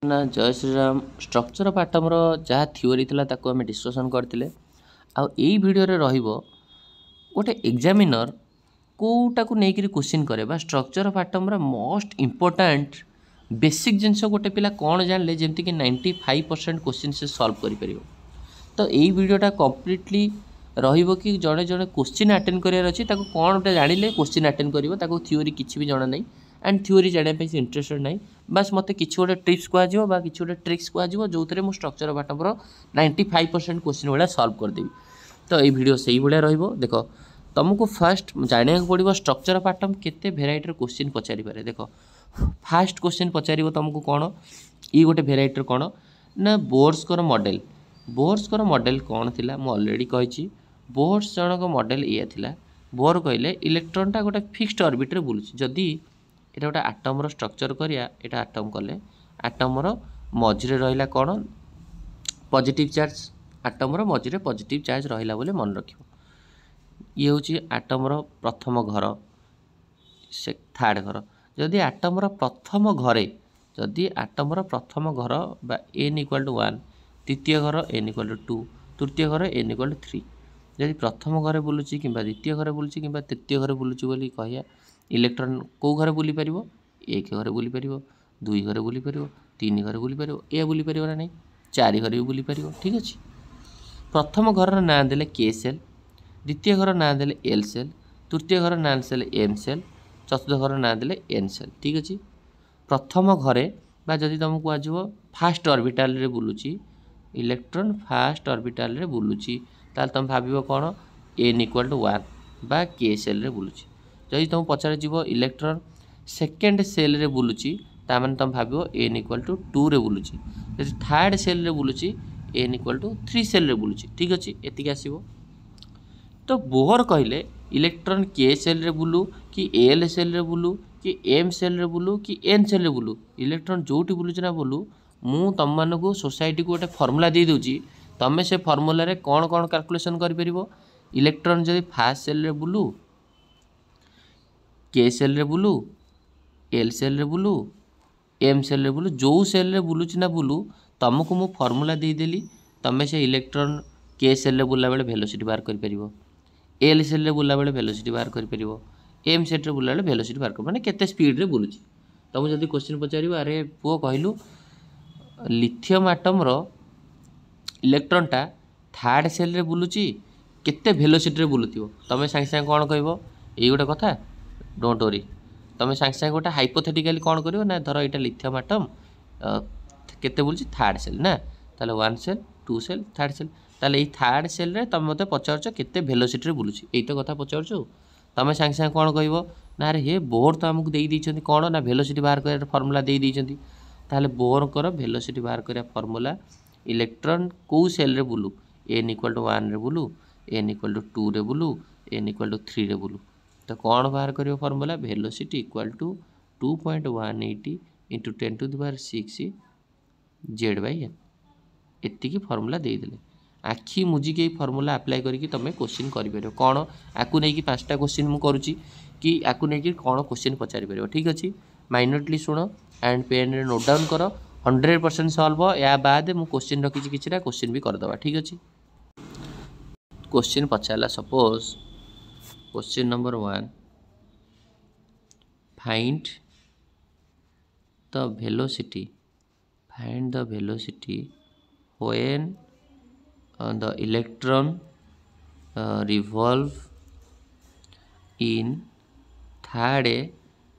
ना जय Shriram structure of atom रो जहाँ थ्योरी थिला ताको आमे डिस्कशन करथिले आ एई वीडियो रे रहिबो गोटे एग्जामिनर कोटा को नेकिरी क्वेश्चन करे बा स्ट्रक्चर ऑफ आटम रा मोस्ट इंपोर्टेंट बेसिक जिनस गोटे पिला कोन जानले जेमति कि 95% क्वेश्चन से सॉल्व करि परिबो। तो एई वीडियोटा कंप्लीटली रहिबो कि जड़े जड़े क्वेश्चन अटेंड करियार अछि ताको कोन गोटे जानिले क्वेश्चन अटेंड करिवो ताको थ्योरी किछि भी जणा नै एंड थ्योरी जाने पे से इंटरेस्टेड नहीं बस मते किछि गोटे टिप्स को आजिवो बा किछि गोटे ट्रिक्स को आजिवो जोथरे मु स्ट्रक्चर ऑफ आटम रो 95% क्वेश्चन वाला सॉल्व कर देबी। तो एई वीडियो सेही भलिया रहिबो। देखो तुमको फर्स्ट जानिया पड़ो स्ट्रक्चर ऑफ आटम केते भेराइटी क्वेश्चन पचारि पारे। देखो फास्ट क्वेश्चन पचारिबो तुमको कोन ई गोटे भेराइटी कोन ना बोर्स को मॉडल। बोर्स को मॉडल कौन थिला मु ऑलरेडी कहिछि। बोर्स जनक मॉडल ये थिला बोर कहले इलेक्ट्रॉनटा गोटे फिक्स्ड ऑर्बिट रे बुलुछि। जदी एटा गोटे आटम रो स्ट्रक्चर करिया एटा आटम कले आटम रो मझिरे रहिला कोन पॉजिटिव चार्ज। आटम रो मझिरे पॉजिटिव चार्ज रहिला बोले मन रखिबो। ये होछि आटम रो प्रथम घर से थर्ड घर। जदी आटम रो प्रथम घरे जदी आटम रो प्रथम घर बा n = 1 द्वितीय घर n = 2 तृतीय घर n = 3 जदि प्रथम घरे बुलुची कि द्वितीय घरे बुलुची कि तृतीय घरे बुलुची बोली कहिया इलेक्ट्रॉन को घरे बुली परिबो 1 घरे बुली परिबो 2 घरे बुली परिबो 3 घरे बुली परिबो ए बुली परिबो ना नहीं 4 घरे भी बुली परिबो। ठीक अछि। प्रथम घर ना देले के सेल द्वितीय घर ना देले एल सेल तृतीय घर ना देले एम सेल चतुर्थ घर ना देले एन सेल। ठीक अछि। प्रथम घरे बा जदि तुमको आजिवो फास्ट ऑर्बिटल रे बुलुची इलेक्ट्रॉन फास्ट ऑर्बिटल रे बुलुची ताल तुम भाबिबो कोन n = 1 बा के सेल रे बुलुची। जदि तुम पचारे जीवो इलेक्ट्रॉन सेकेंड सेल रे बुलुची ता माने तुम भाबिबो n = 2 रे बुलुची। जदि थर्ड सेल रे बुलुची n = 3 सेल रे बुलुची। ठीक अछि। एतिक आसीबो। तो बोहर कहले इलेक्ट्रॉन के सेल रे बुलु कि एल सेल रे बुलु कि एम सेल रे बुलु कि एन सेल रे बुलु इलेक्ट्रॉन जोटी बुलुची ना बुलु मु तम मानको सोसाइटी को गोटे फार्मूला दे दोची तमे से फार्मूला रे कोन कोन कैलकुलेशन करि परिबो। इलेक्ट्रॉन जदि फास्ट सेल रे बुलु के सेल रे बुलु एल सेल रे बुलु एम सेल रे बुलु जो सेल रे बुलुची ना बुलु तुमको मु फार्मूला दे देली तमे से इलेक्ट्रॉन के सेल रे बुला बेले वेलोसिटी बाहर करि परिबो एल सेल रे बुला बेले वेलोसिटी बाहर करि परिबो एम सेल रे बुला बेले वेलोसिटी बाहर कर माने केते स्पीड रे बुलुची। तुम जदि क्वेश्चन पचारिबो अरे पुओ कहलु लिथियम आटम रो इलेक्ट्रॉन टा थर्ड सेल रे बुलुची केते वेलोसिटी रे बुलुतिबो तमे सांग सांग कोन कहबो एई गोटे कथा डोंट वरी तमे सांग सांग गोटे हाइपोथेटिकली कोन करिवो ना धरो एटा लिथियम आटम केते बुलुची थर्ड सेल ना ताले 1 सेल 2 सेल थर्ड सेल ताले एई थर्ड सेल रे तमे मते पचारछो केते वेलोसिटी रे बुलुची एई तो कथा पचारछो तमे सांग सांग कोन कहबो ना रे हे बोर तो हमकु देई दैछन्ती कोन ना वेलोसिटी बाहर करे फार्मूला देई दैछन्ती ताले बोर कर वेलोसिटी बाहर करे फार्मूला इलेक्ट्रॉन को सेल रे बुलु n = 1 रे बुलु n = 2 रे बुलु n = 3 रे बुलु तो कौन बाहर करियो फार्मूला वेलोसिटी = 2.180 × 10⁶ z/n एति की फार्मूला दे देले आखी मुजी के फार्मूला अप्लाई करिकी तमे क्वेश्चन करि परियो कोन आकु नै की पांचटा क्वेश्चन मु करूची कि आकु नै की कोन क्वेश्चन पचारि परियो। ठीक अछि। माइनरली सुनो एंड पेन रे नोट डाउन करो 100% सॉल्व या बाद मु क्वेश्चन रखी किछटा क्वेश्चन भी कर दबा। ठीक अछि। क्वेश्चन पचाला suppose question number 1 find the velocity when the electron revolve in third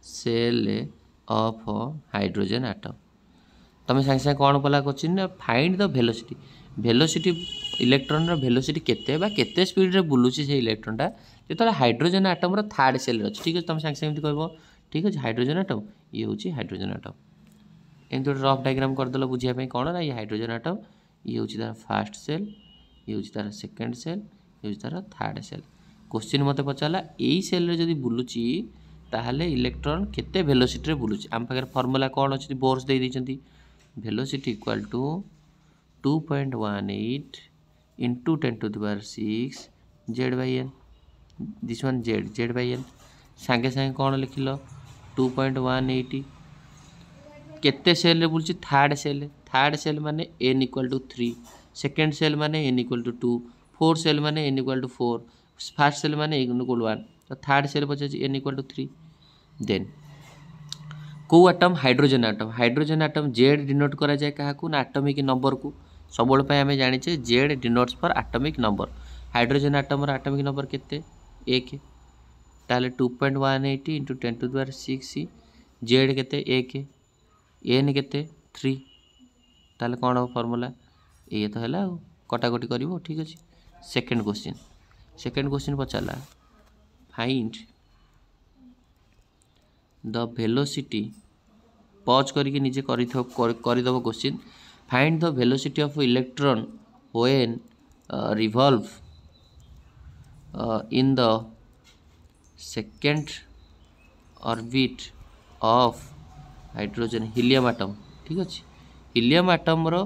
cell of hydrogen atom। तमें सांगे सांगे कौन पला क्वेश्चन ना फाइंड द वेलोसिटी इलेक्ट्रॉन रो वेलोसिटी केते बा केते स्पीड रे बुलुची से इलेक्ट्रॉन टा जेतले हाइड्रोजन आटम रो थर्ड सेल रे। ठीक है। तुम सांगे सांगे कहबो ठीक है हाइड्रोजन आटम ये होची hydrogen atom and rough diagram कर दलो बुझिया पे कोन ना ये हाइड्रोजन आटम ये होची तार फर्स्ट सेल ये होची तार सेकंड सेल ये होची तार थर्ड सेल। क्वेश्चन मते पचाला एई सेल रे जदी बुलुची ताहले इलेक्ट्रॉन केते वेलोसिटी रे बुलुची आम पाकर फार्मूला कोन अछि बोर्स दे दैचंती velocity = 2.18 × 10⁶ z/n this one z/n सांगे सांगे कौन लिखिल 2.180 केते सेल रे बुलची थर्ड सेल माने n equal to 3 second shell माने n equal to 2 fourth shell माने n equal to 4 first shell माने n इक्वल 1 तो थर्ड सेल पचाची n इक्वल टू 3 देन को atom hydrogen atom Z denote करा जाए काहाकू ना एटॉमिक नंबर को सबोल पे हमें जानिचे Z denotes for atomic number hydrogen atom रो एटॉमिक नंबर केते 1 ताले 2.180 into 10 to the power 6 Z केते 1 एन केते 3 ताले कौन हो फॉर्मूला ये तो है कटाकटी करिवो ठीक अछि सेकंड क्वेश्चन पचाला फाइंड द वेलोसिटी पॉज करके निजे करदब question find the velocity of electron when revolve in the second orbit of hydrogen helium atom ठीक अच्छे हीलियम एटम रो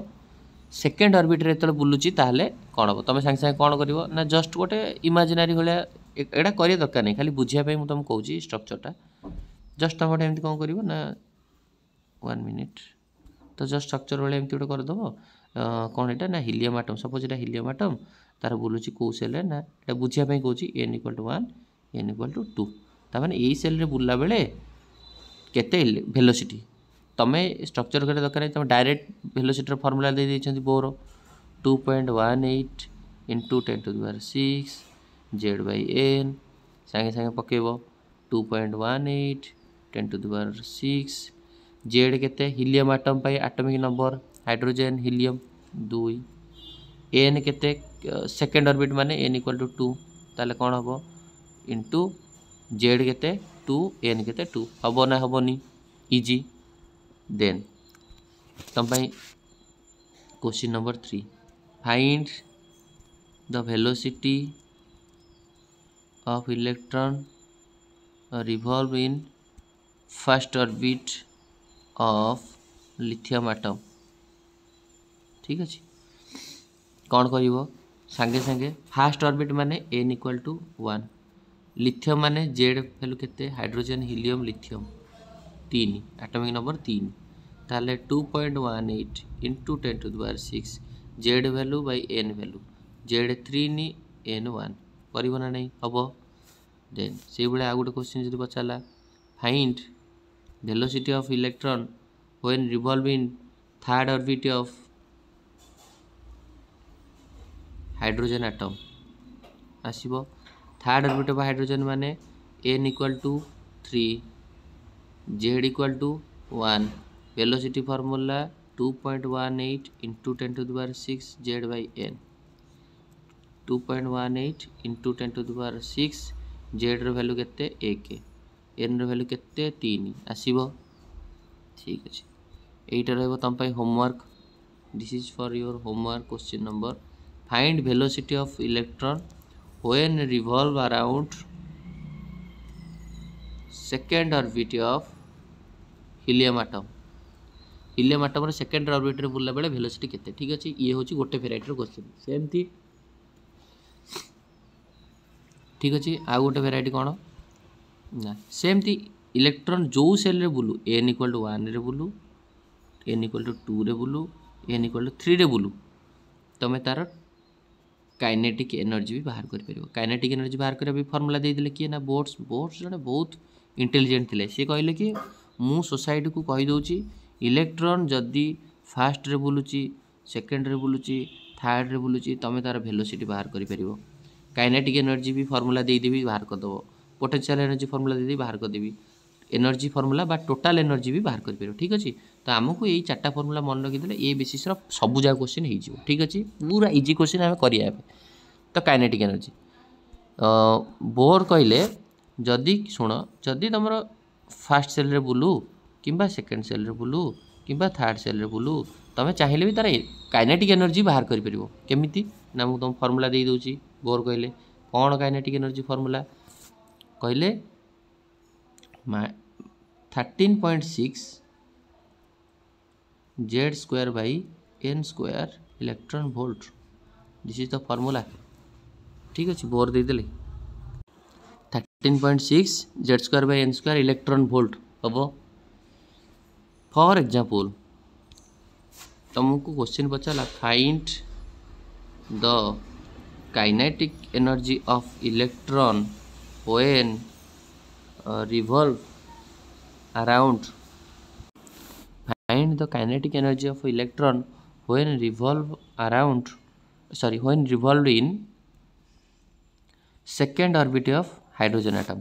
सेकेंड ऑर्बिट रे तो बुलुची ताहले कौन हम तुम सांगे सांगे कौन कर ना जस्ट गोटे इमेजिनरी भाया एटा करिया दरकार नहीं खाली बुझिया पे तुमको कहूँ स्ट्रक्चरटा जस्ट तुम गोटे एमती कौन कर ना 1 मिनिट तो जस्ट स्ट्रक्चर भाई एमती गोटे करदेव कौन एटा ना हीलियम एटम सपोज एटा हीलियम एटम तार बुलुची कौ सेल ना एटा बुझिया पे कहूँ n equal to 1 n equal to 2 तार यही सेल रे बुलला बेले केते वेलोसिटी तमें स्ट्रक्चर कर दरकार तुम डायरेक्ट वेलोसिटी फॉर्मूला दे देछंती Bohr 2.18 into 10 to the power 6 Z by n सांगे सांगे पकेब 2.18 10 टू द पावर 6 जेड केते हीलियम एटम पाई atomic number hydrogen helium 2 n केते सेकेंड ऑर्बिट माने n इक्वल टू 2 ताले कौन हम इंटू जेड केते 2 n केते 2 हम ना हेनी इजी देन तुम question number 3 find the velocity of electron revolve in first orbit of lithium atom ठीक अच्छे कौन कर सांगे सांगे फास्ट ऑर्बिट माने n इक्वल टू 1 लिथियम माने जेड वैल्यू केते hydrogen helium lithium 3 atomic number 3 ताले 2.18 into 10 to the power 6 Z value by n value Z 3 नी n 1 करना नहीं हम देन से भाई आ गोटे क्वेश्चन जो पचारा find velocity of electron when revolve in third orbit of hydrogen atom आसब थर्ड ऑर्बिट ऑफ हाइड्रोजन माने n equal to 3 Z equal to 1 velocity formula 2.18 into 10 to the power 6 Z by n 2.18 into 10 to the power 6 Z रो value केते 1 N रो value केते 3 आसीबो ठीक अच्छे एटा रहबो तम पई homework this is for your homework question number find velocity of electron when revolve around second orbit of helium atom रो second orbit रे बुलला बेले वेलोसिटी केते ठीक अच्छे ये होची गोटे वेराइटी रो क्वेश्चन सेमती ठीक अच्छे आ गोटे वेराइटी कौन ना सेमती इलेक्ट्रॉन जो सेल रे बुलू n इक्वल टू 1 रे बुलू n इक्वल टू 2 रे बुलू n इक्वल टू 3 रे बुलू तुम तार काइनेटिक एनर्जी भी बाहर कर पार काइनेटिक एनर्जी बाहर करने भी फर्मूला देते किए ना बोर्ड्स जड़े बहुत इंटेलिजेंट थे सी कहले कि मु सोसाइटी को कहीदे इलेक्ट्रॉन जदि फास्ट रे बुलुची सेकेंड रे बुलुची थर्ड रे बुलुची तुम तार वेलोसिटी बाहर कर पार काइनेटिक एनर्जी भी फर्मूला देदेवी बाहर करदेव पोटेंशियल एनर्जी फर्मूला देदेवी बाहर करदेवी एनर्जी फर्मूला बा टोटाल एनर्जी भी बाहर कर पार ठीक अच्छे तो आमको यही 4टा फर्मूला मन रखीदे ये बेसिस सब जगह क्वेश्चन हो ठीक अच्छे पूरा इजी क्वेश्चन आम करिया तो काइनेटिक एनर्जी बोर कहले जदि शुण जदि तुम फास्ट सेल रे बुलू किंबा सेकेंड सेल रे बुलू किंबा थर्ड सेल रे बुलू तुम चाहिए भी तार काइनेटिक एनर्जी बाहर कर पार केमिति ना मुझे तुम फर्मूला दे दूची बोर कहले कौन काइनेटिक एनर्जी फर्मूला कहले 13.6 Z square by N square electron volt this is the formula ठीक अच्छे बोर देदेले 13.6 Z square by N square electron volt हम फॉर एग्जांपल तुमको क्वेश्चन पचारा find the kinetic energy of electron when revolve around find the kinetic energy of electron when revolved in second orbit of hydrogen atom.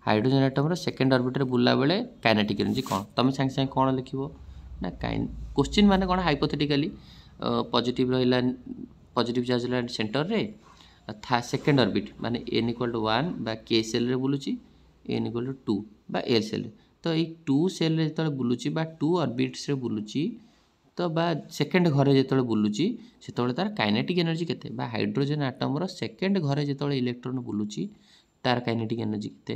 Hydrogen atom second orbit रे बुला बेले kinetic energy कौन तुम सांगे सांगे कौन लिखिबो ना क्वेश्चन माने कौन हाइपोथेटिकली पॉजिटिव रहिला पॉजिटिव चार्ज रहिला सेंटर रे था सेकेंड ऑर्बिट माने n = 1 बा k सेल रे बुलुची n = 2 बा l सेल रे तो ये 2 सेल रे जतले बुलुची बा 2 ऑर्बिट्स रे बुलुची तो बा सेकेंड घरे जतले बुलुची सेतले तार काइनेटिक एनर्जी केते बा हाइड्रोजन आटम रो सेकेंड घरे जतले इलेक्ट्रॉन बुलुची तार काइनेटिक एनर्जी केते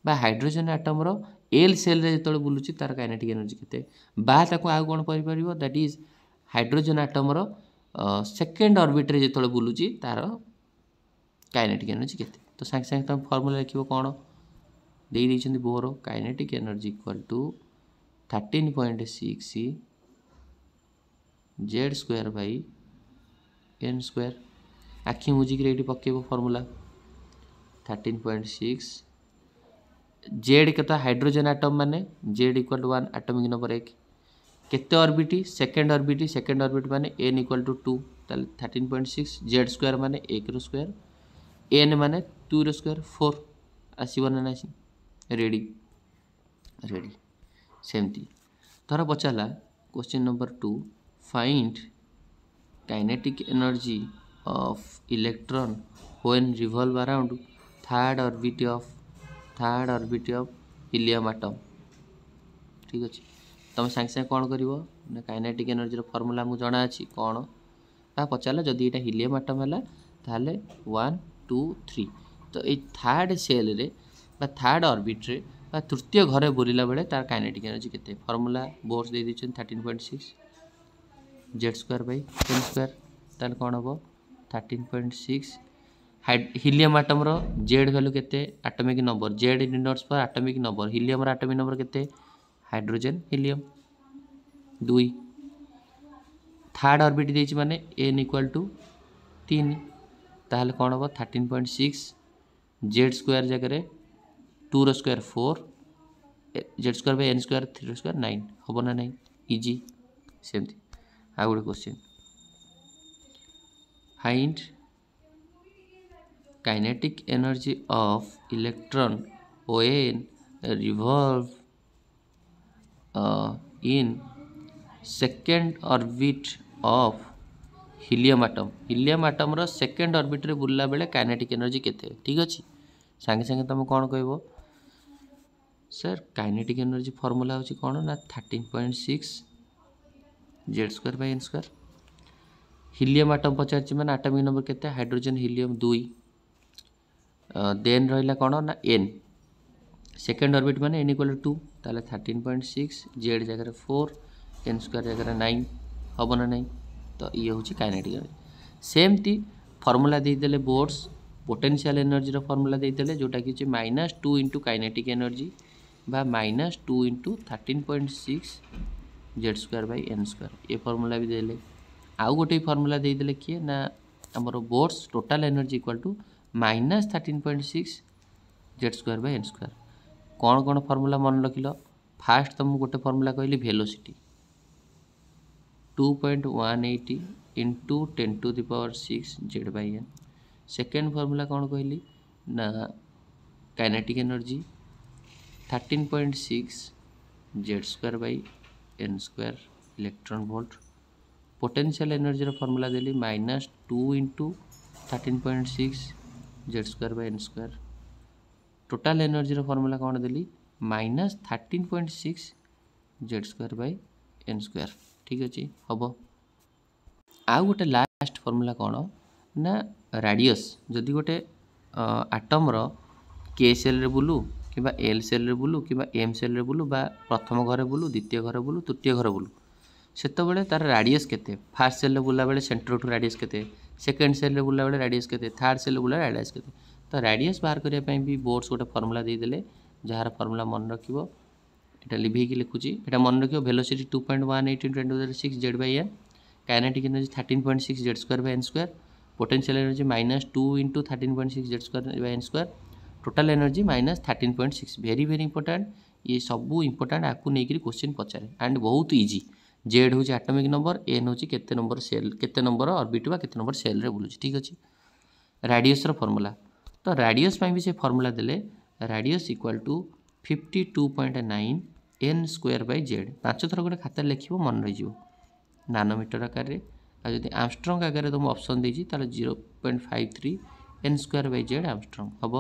बा हाइड्रोजन आटम रो एल सेल रे जतले बुलुची तार काइनेटिक एनर्जी केते बा ताको आ कोन परि परिबो दैट इज हाइड्रोजन आटम रो सेकेंड ऑर्बिट रे जतले बुलुची तार काइनेटिक एनर्जी केते तो सांगे सांगे तुम फार्मूला लिखिबो कोन दे दी Bohr kinetic energy equal to 13.6 Z square by N square आखि मुझिक ये पकेब फर्मूला 13.6 जेड के हाइड्रोजन आटम माने Z equal to 1 atomic number 1 केते ऑर्बिट सेकेंड ऑर्बिट माने n इक्वल टू 2 ताले 13.6 जेड स्क्वायर माने 1 रो स्क्वायर n माने 2 रो स्क्वायर 4 आसीबो ना नासी रेडी सेमती थोड़ा पचारा question number 2 find kinetic energy of electron when revolve around third orbit of helium atom ठीक अच्छे तुम सांगे सांगे कौन कर काइनेटिक एनर्जी फॉर्मूला मुझे जाना अच्छी कौन ता पचारा जदि यहाँ हीलियम एटम है ताहले 1 2 3 तो ये थर्ड सेल रे थर्ड ऑर्बिट रे तृतीय घरे बुलिला बेले तार काइनेटिक एनर्जी केते फॉर्मूला बोर्स दे दी 13.6 Z square by N square ताल कौन हम 13.6 हीलियम आटम रो जेड वैल्यू केते एटॉमिक नंबर जेड इंडिनर्स पर एटॉमिक नंबर हीलियम रो एटॉमिक नंबर केते हाइड्रोजन हीलियम 2 थर्ड ऑर्बिट देछि माने n इक्वल टू 3 ताल कौन हम 13.6 जेड स्क्वायर जगह 2 रो square 4 Z square by N square 3 रो स्क्वायर 9 हम ना नहीं इजी सेमती आ गोटे question find kinetic energy of electron when revolve in second orbit of helium atom रो सेकेंड ऑर्बिट रे बुलला बेले काइनेटिक एनर्जी केते ठीक अछि सांगे सांगे तुम कौन कह सर काइनेटिक एनर्जी फॉर्मूला होची कौन ना 13.6 Z square by N squared helium atom पचार मैंने एटॉमिक नंबर केते हाइड्रोजन हीलियम 2 देन रहिला कौन ना n सेकेंड ऑर्बिट माने n इक्वल टू 2 ताले 13.6 जेड जगह 4 एन स्क्वायर जगह 9 हम ना नहीं तो ये हूँ काइनेटिक एनर्जी सेमती फॉर्मूला देदेले बोर्ड्स पोटेंशियल एनर्जी फॉर्मूला देदेले जोटा कि -2 इंटू काइनेटिक एनर्जी बा -2 into 13.6 Z square by N squared ये फॉर्मूला भी देले आउ गोटे फॉर्मूला देदेले किए ना आमर boards total energy equal to -13.6 Z square by N squared कौन कौन फॉर्मूला मन रखिल फास्ट तुमको गोटे फॉर्मूला कहली velocity 2.180 into 10⁻6 Z by N second formula कौन कहली ना kinetic energy 13.6 Z square by N square electron volt potential energy formula देली -2 into 13.6 Z square by N square total energy formula कौन देली -13.6 Z square by N square ठीक अच्छे हम आउ गोटे लास्ट फॉर्मूला कौन ना रेडियस जदि गोटे आटम रो के सेल रे बुलू कि एल सेल रे बुलू कि एम सेल रे बुलू बा प्रथम घरे बुलू द्वितीय घरे बुलू तृतीय घरे बुलू सेतबेले तार रेडियस केते फास्ट सेल रे बुला बेले सेंटर टू रेडियस केते सेकेंड सेल रे बुला बेले रेडियस केते थर्ड सेल रे बुला रेडियस केते तो रेडियस बाहर करिया पई भी बोर्ड्स गोटे फॉर्मूला दे देले जहार फॉर्मूला मन रखिबो এটা লিভেইকি লিখুଛି এটা মনে ରଖିବ velocity 2.18 × 10⁶ z/n kinetic energy 13.6 z²/n², potential energy -2 × 13.6 z²/n², total energy -13.6। Very very important ये सब इंपोर्टेंट आपको नहीं क्वेश्चन पचारे एंड बहुत इजी। जेड हूँ एटॉमिक नंबर, एन हूँ केते नंबर सेल केते नंबर ऑर्बिट बा केते नंबर सेल रे बुलुची। ठीक अच्छे रेडियस रो फॉर्मूला तो रेडियस भी से फॉर्मूला देले रेडियस इक्वल टू 52.9 n²/z। 5 थर गोटे खाता लिखिबो मन रही नानोमीटर आकार रे आदि आर्मस्ट्रंग आगे तुम ऑप्शन देजी ताले 0.53 n²/z आर्मस्ट्रंग हम।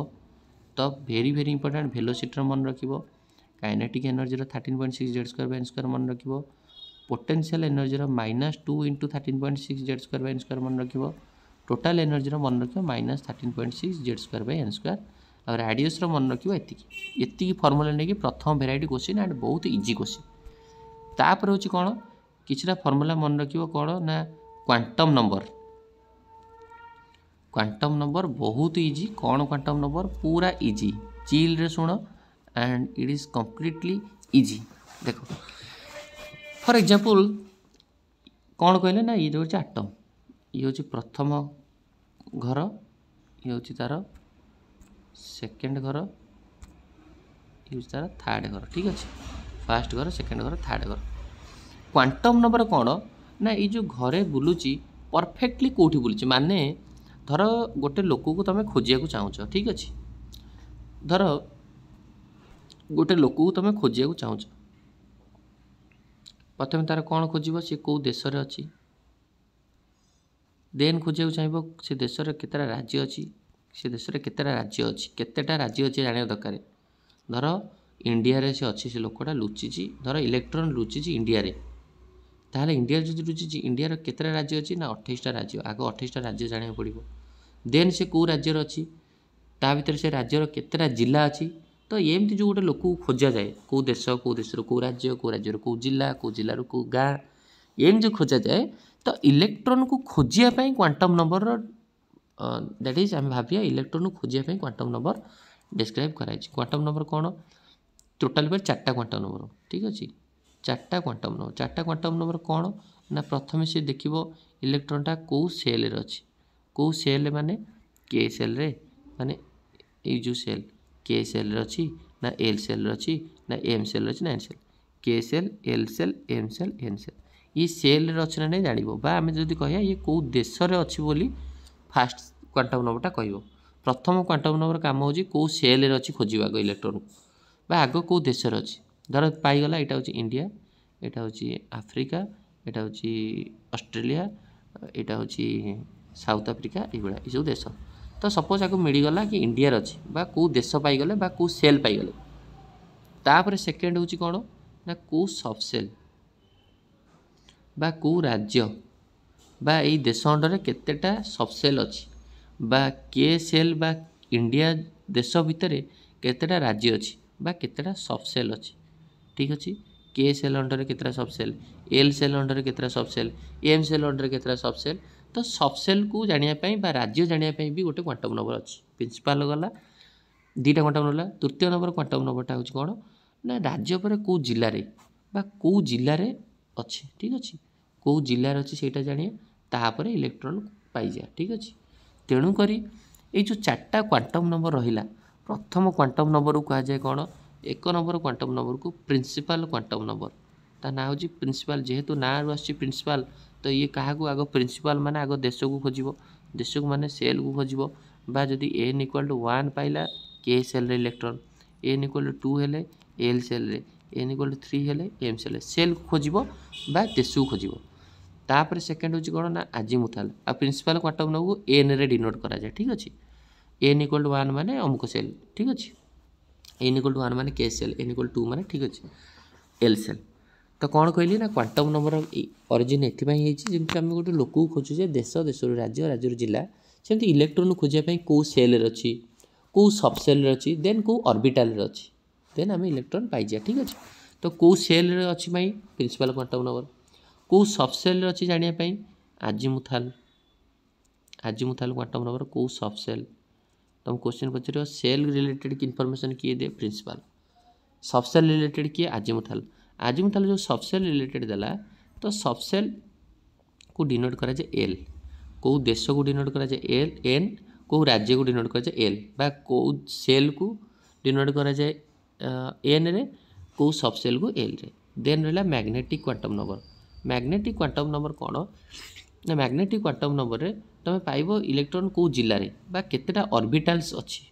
तो वेरी वेरी इंपोर्टेंट वेलोसिटी मन रखिबो, काइनेटिक एनर्जी 13.6 z²/n² मन रखिबो, पोटेंशियल एनर्जी -2 × 13.6 z²/n² मन रखिबो, टोटाल एनर्जी मन रखिबो -13.6 z²/n², और रेडियस मन रखिबो एतिकी फॉर्मूला नहीं प्रथम वेराइटी क्वेश्चन एंड बहुत इजी क्वेश्चन। तापर होची कोन किछरा फॉर्मूला मन रखिबो कोन ना क्वांटम नंबर। क्वांटम नंबर बहुत इजी कौन क्वांटम नंबर पूरा इजी चिल रे सुनो and it is completely easy. देखो फॉर एग्जांपल कौन कहले ना ये हूँ आटम, ये हूँ प्रथम घर, ये हूँ तार सेकेंड घर, ये हूँ तार थर्ड घर। ठीक अच्छे फास्ट घर सेकेंड घर थर्ड घर। क्वांटम नंबर कौन ना ये जो घरे बुलूची परफेक्टली कौटी बुलूची माने धर गोटे लोक को तुम खोजिया चाहूच। ठीक अच्छे धर गोटे लोक को तुम खोजिया चाहूच प्रथम तार कौन खोज सी कौ देश रे अच्छी देन खोजिया चाहिए से देश रे केतेटा राज्य अच्छी से देश रे केतेटा राज्य अच्छी केतेटा राज्य अच्छी जाना दरकार। धर इंडिया रे से अच्छी से लोकटा लुचिची धर इलेक्ट्रॉन लुचिची इंडिया रे ताहले इंडिया जो लुचिची इंडिया रे केतेटा राज्य अच्छी ना 28टा राज्य। आग 28टा राज्य जाना पड़ो देन से कौ राज्य अच्छी ता भीतर से राज्यर केतेटा जिला अच्छी। तो एमती जो गोटे लोक खोजा जाए कौ देश कौ राज्य कौ जिला कौ गाँ एम जो खोजा जाए तो इलेक्ट्रॉन को खोजापी क्वांटम नंबर दैट इज आम भाविया इलेक्ट्रॉन को खोजापी क्वांटम नंबर डिस्क्राइब कराई। क्वांटम नंबर कौन टोटाल पर 4टा क्वांटम नंबर। ठीक अच्छे 4टा क्वांटम नंबर 4टा क्वांटम नंबर कौन ना प्रथम से देखो इलेक्ट्रॉनटा कौ सेल रे अच्छी कौ सेल माने के सेल रे माने ये जो सेल के सेल रे अच्छी ना एल सेल रे अच्छी ना एम सेल रे अच्छी ना N shell K shell L shell M shell N shell ये सेल रे अच्छी ना नहीं जानिबो बा आमे जदि कहया ये कौ देश रे अच्छी बोली फास्ट क्वांटम नंबरटा कहबो। प्रथम क्वांटम नंबर काम होची कौ सेल रे अच्छी खोजिबा को इलेक्ट्रॉन बा आगो कौ देश रे अच्छी धर पाइगला एटा होची इंडिया एटा होची अफ्रीका एटा होची ऑस्ट्रेलिया एटा होची साउथ अफ्रीका ये सब देश। तो सपोज आपको मिलगला कि इंडिया अच्छी बा कौ देश पाइगले बा कौ सेल पाइगले तापर सेकेंड होची कौन ना कौ सब सेल बा कौ राज्य बा ये देश अंडर केतेटा सब सेल अच्छी बा के सेल बा इंडिया देश भितर केतेटा राज्य अच्छी बा केतेटा सब सेल अच्छी। ठीक अच्छे के सेल अंडर केतेटा सब सेल एल सेल अंडर केतेटा सब सेल एम सेल अंडर केतेटा सब सेल। तो सब सेल को जानापी राज्य जानापी भी गोटे क्वांटम नंबर अच्छी। प्रिंसिपाल गला 2टा क्वांटम नंबर। तृतीय नंबर क्वांटम नंबरटा हूँ कौन ना राज्य पर कौ जिले बा कौ जिले अच्छी। ठीक अच्छे कौ जिले अच्छी से जानिए तापर इलेक्ट्रॉन पाइजा। ठीक अच्छे तेणुक ये जो 4टा क्वांटम नंबर रहा प्रथम क्वांटम नंबर को कहुए कौन 1 नंबर क्वांटम नंबर को प्रिंसिपाल क्वांटम नंबर ता ना हूँ प्रिंसिपाल जेहेतु ना आसी प्रिंसिपाल तो ये क्या आग प्रिंसिपाल माने आग देश को खोज देश को माने सेल को खोज बा जदि एन इक्वल टू 1 पाइला के सेल रे इलेक्ट्रॉन एन इक्वल टू 2 हेले एल सेल रे एन इक्वल टू 3 हेले एम सेल सेल को खोज बा देश को खोज। तापर सेकेंड हूँ कौन ना आजिमुथाल आ प्रिंसिपाल क्वांटम नंबर को एन रे डिनोट करा जाए। ठीक अच्छे एन इक्वल टू 1 माने अमुक सेल। ठीक अच्छे एन इक्वल टू 1 माने के सेल एन इक्वल टू 2 माने ठीक अच्छे एल सेल। तो कौन कहली ना क्वांटम नंबर ओरिजिन एथि जमी आम गोटे लोक खोजुचे देश देश राज्य राज्य जिला सेमती इलेक्ट्रॉन खोजापी कौ सेल अच्छी कौ सब सेल अच्छी देन कौ ऑर्बिटल अच्छी देन आम इलेक्ट्रॉन पाइजा। ठीक अच्छे तो कौ सेल अच्छी प्रिंसिपल क्वांटम नंबर कौ सब सेल अच्छी जानापी आजिमुथाल क्वांटम नंबर कौ सब सेल तुम क्वेश्चन पचार सेल रिलेटेड इनफॉरमेशन किए दे प्रिंसिपल सबसेल रिलेटेड किए आजिमुथाल जो सबसेल रिलेटेड देला तो सबसेल को डिनोट करा जाए एल को देश को डिनोट करा जाए एल एन को राज्य को डिनोट करा जाए एल बा को सेल को डिनोट करा जाए एन रे को सबसेल को एल रे देन रहा मैग्नेटिक क्वांटम नंबर कौन ना मैग्नेटिक क्वांटम नंबर रे तुम पाइब इलेक्ट्रॉन को जिले में बा केतेटा ऑर्बिटल्स अच्छी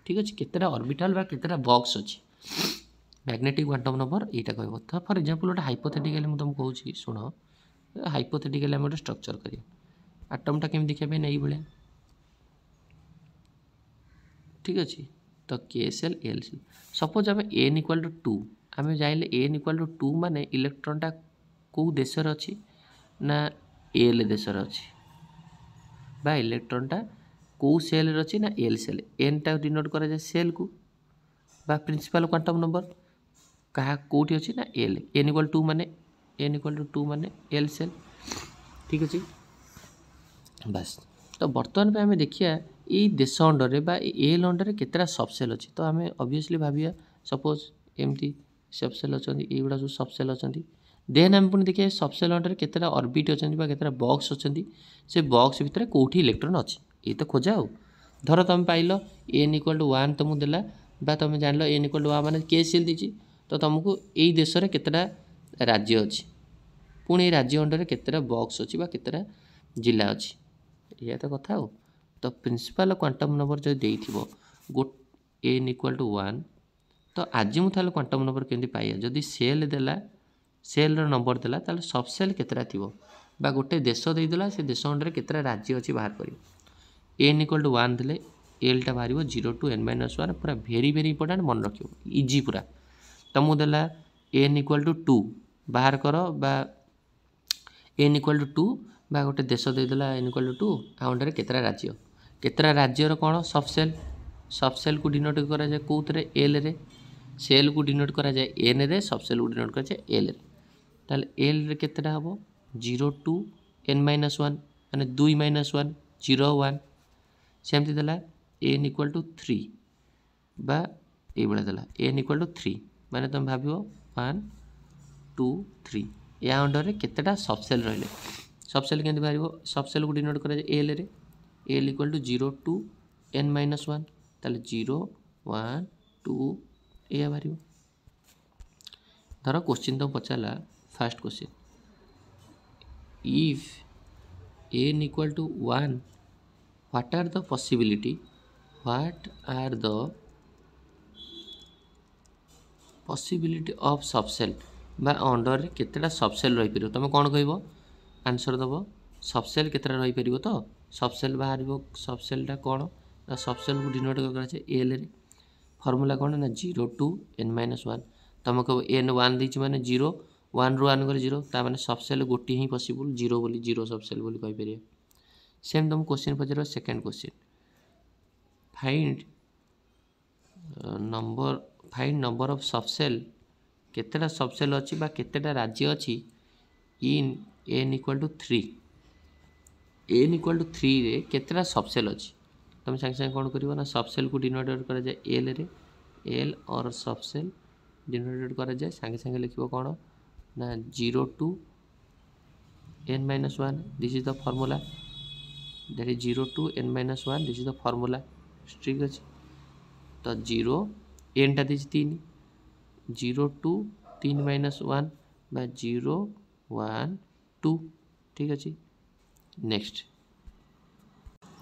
ठीक अच्छे केतेटा ऑर्बिटल बा केतेटा बॉक्स अच्छी मैग्नेटिक क्वांटम नंबर यहाँ कह तो फॉर एग्जांपल गोटे हाइपोथेटिकली मुझे तुमको कहूँ शुण हाइपोथेटिकली आम गोटे स्ट्रक्चर करिया आटमटा केमी देखा ये भाया ठीक अच्छे तो KCl AlCl सपोज आम n = 2 आम जाइले n = 2 माने इलेक्ट्रॉनटा को देशर अच्छी ना एल देशर अच्छी बा इलेक्ट्रॉनटा को सेल अच्छी ना एल सेल एन टा डिनोट करा जाए सेल को बा प्रिंसिपल क्वांटम नंबर कहा कौटी अच्छी ना एल n = 2 माने एल सेल ठीक अच्छे बस तो बर्तमान पे आम देखिए ये देश अंडर बा एल अंडर केतेटा सबसेल अच्छी तो आम ऑब्वियसली भाविया सपोज एमती सबसेल अच्छा युवा सब सबसेल अच्छा देन आम पुणी देखिए सबसेल अंडर केतेटा ऑर्बिट अच्छा केतेटा बॉक्स अच्छा से बॉक्स भितर कौटी इलेक्ट्रॉन अच्छी ये तो खोजा हो धर तुम पाइल n = 1 तुमको देला बा तुम जान n = 1 माने KCl देची तो तुमको यही देश में केतेटा राज्य अच्छी पुणी राज्य अंडर केतेटा बॉक्स अच्छी केतेटा जिला अच्छी यह तो कथा हो तो प्रिंसिपल क्वांटम नंबर जो देइथिबो n = 1 तो आजिमुथाल क्वांटम नंबर केमती पाइया जदि सेल देला सेल नंबर देला ताले सबसेल केतेटा थिबो बा गोटे देश देदेला से देश अंडर केतेटा राज्य अच्छी बाहर करियो n = 1 देले एल टा बाहर 0 to n - 1 पूरा भेरी इंपोर्टेंट मन रखियो इजी पूरा तुमको देला n = 2 बाहर कर बा n = 2 बा गोटे देश देदेला n = 2 अंडर केतेटा राज्यर कौन सबसेल को डिनोट करा जाए कौन एल रे सेल को डिनोट करा जाए एन रे सबसेल को डिनोट करा जाए एल रे ताले एल रे केतेटा हबो 0 to n - 1 माने 2 - 1 0 1 सेमती देला n = 3 बा ये बड़ा देला n = 3 माने तुम भावियो 1 2 3 या अंडर रे केतेटा सबसेल रहिले सबसेल केमती बाहर सबसेल को डिनोट करा जाए एल रे एल = 0 to n - 1 ताले 0 1 2 या बाहर धर क्वेश्चन तो पचारा first question if n = 1 what are the possibility of subshell बा अंडर रे केतेटा सबसेल रही परियो तुम कौन कहबो आंसर दबो सबसेल केतेटा रही परियो तो सबसेल बाहर सबसेलटा कौन ना सबसेल को डिनोट कर एल रे फॉर्मूला कौन ना 0 to n - 1 तुम कह n 1 देछि माने 0 1 ରୁ 1 गले 0 ता माने सबसेल गोटी ही पॉसिबल 0 बोली 0 सबसेल बोली कहि परियो सेम तुम क्वेश्चन पचार second question find number of subshell केतेटा सबसेल अच्छी बा केतेटा राज्य अच्छी इन n = 3 n = 3 रे केतेटा सबसेल अच्छी तुम संगे संगे कौन करियो ना सबसेल को डिनोटेड करा जाए एल रे एल और सबसेल डिनोटेड करा जाए संगे संगे लिखिबो कौन ना 0 to n - 1 this is the formula that is 0 to n - 1 this is the formula ठीक अच्छे तो 0 n टा दीजिए 3 0 to 3 - 1 बा 0 1 2 ठीक अच्छे नेक्स्ट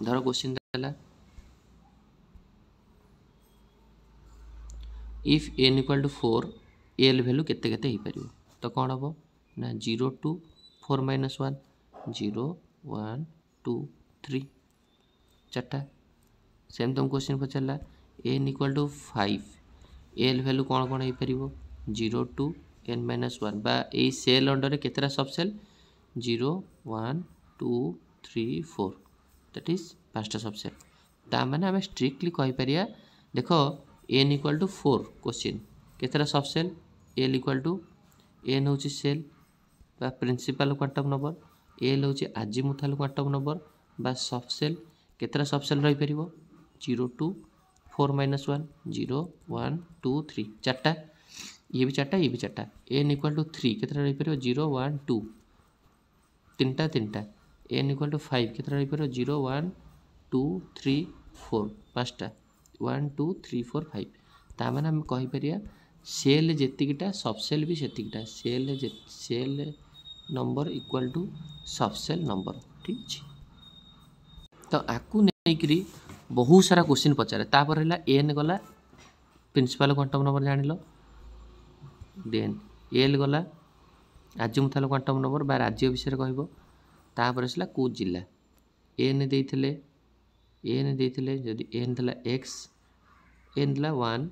धर क्वेश्चन देला इफ n = 4 एल वैल्यू केते केते ही परियो तो कौन हम ना 0 to 4 - 1 0 1 2 3 चार्टा सेम तुम क्वेश्चन पचारा n = 5 एल वैल्यू कौन कौन हो परियो 0 to n - 1 बा ए सेल अंडर केतेटा सबसेल 0 1 2 3 4 दैट इज पांचटा सबसेल ता माने आम स्ट्रिक्टली कहि परिया देखो n = 4 क्वेश्चन केतेटा सबसेल एल = n होची सेल बा प्रिंसिपल क्वांटम नंबर एल होची आजिमुथाल क्वांटम नंबर बा सबसेल केतेटा सबसेल रही परिबो 0 to 4 - 1 0 1 2 3 चार्टा ये भी चार्टा ये भी चार्टा एन इक्वाल टू 3 केतटा रही पार 0 1 2 तीनटा तीनटा एन इक्वाल टू 5 केतटा रही पार 0 1 2 3 4 पाँचटा 1 2 3 4 5 ता माने हम कहि परिया सेल जेतिकिटा सबसेल भी सेतिकिटा shell number equal to subshell number ठीक है। तो आकु नहीं बहुत सारा क्वेश्चन पचारे तापर है एन गला प्रिंसिपल क्वांटम नंबर जान देन एल गला आजिमुथाल क्वांटम नंबर बा राज्य विषय कहपर आसला कौ जिला एन देते जदि एन देला एक्स एन देला 1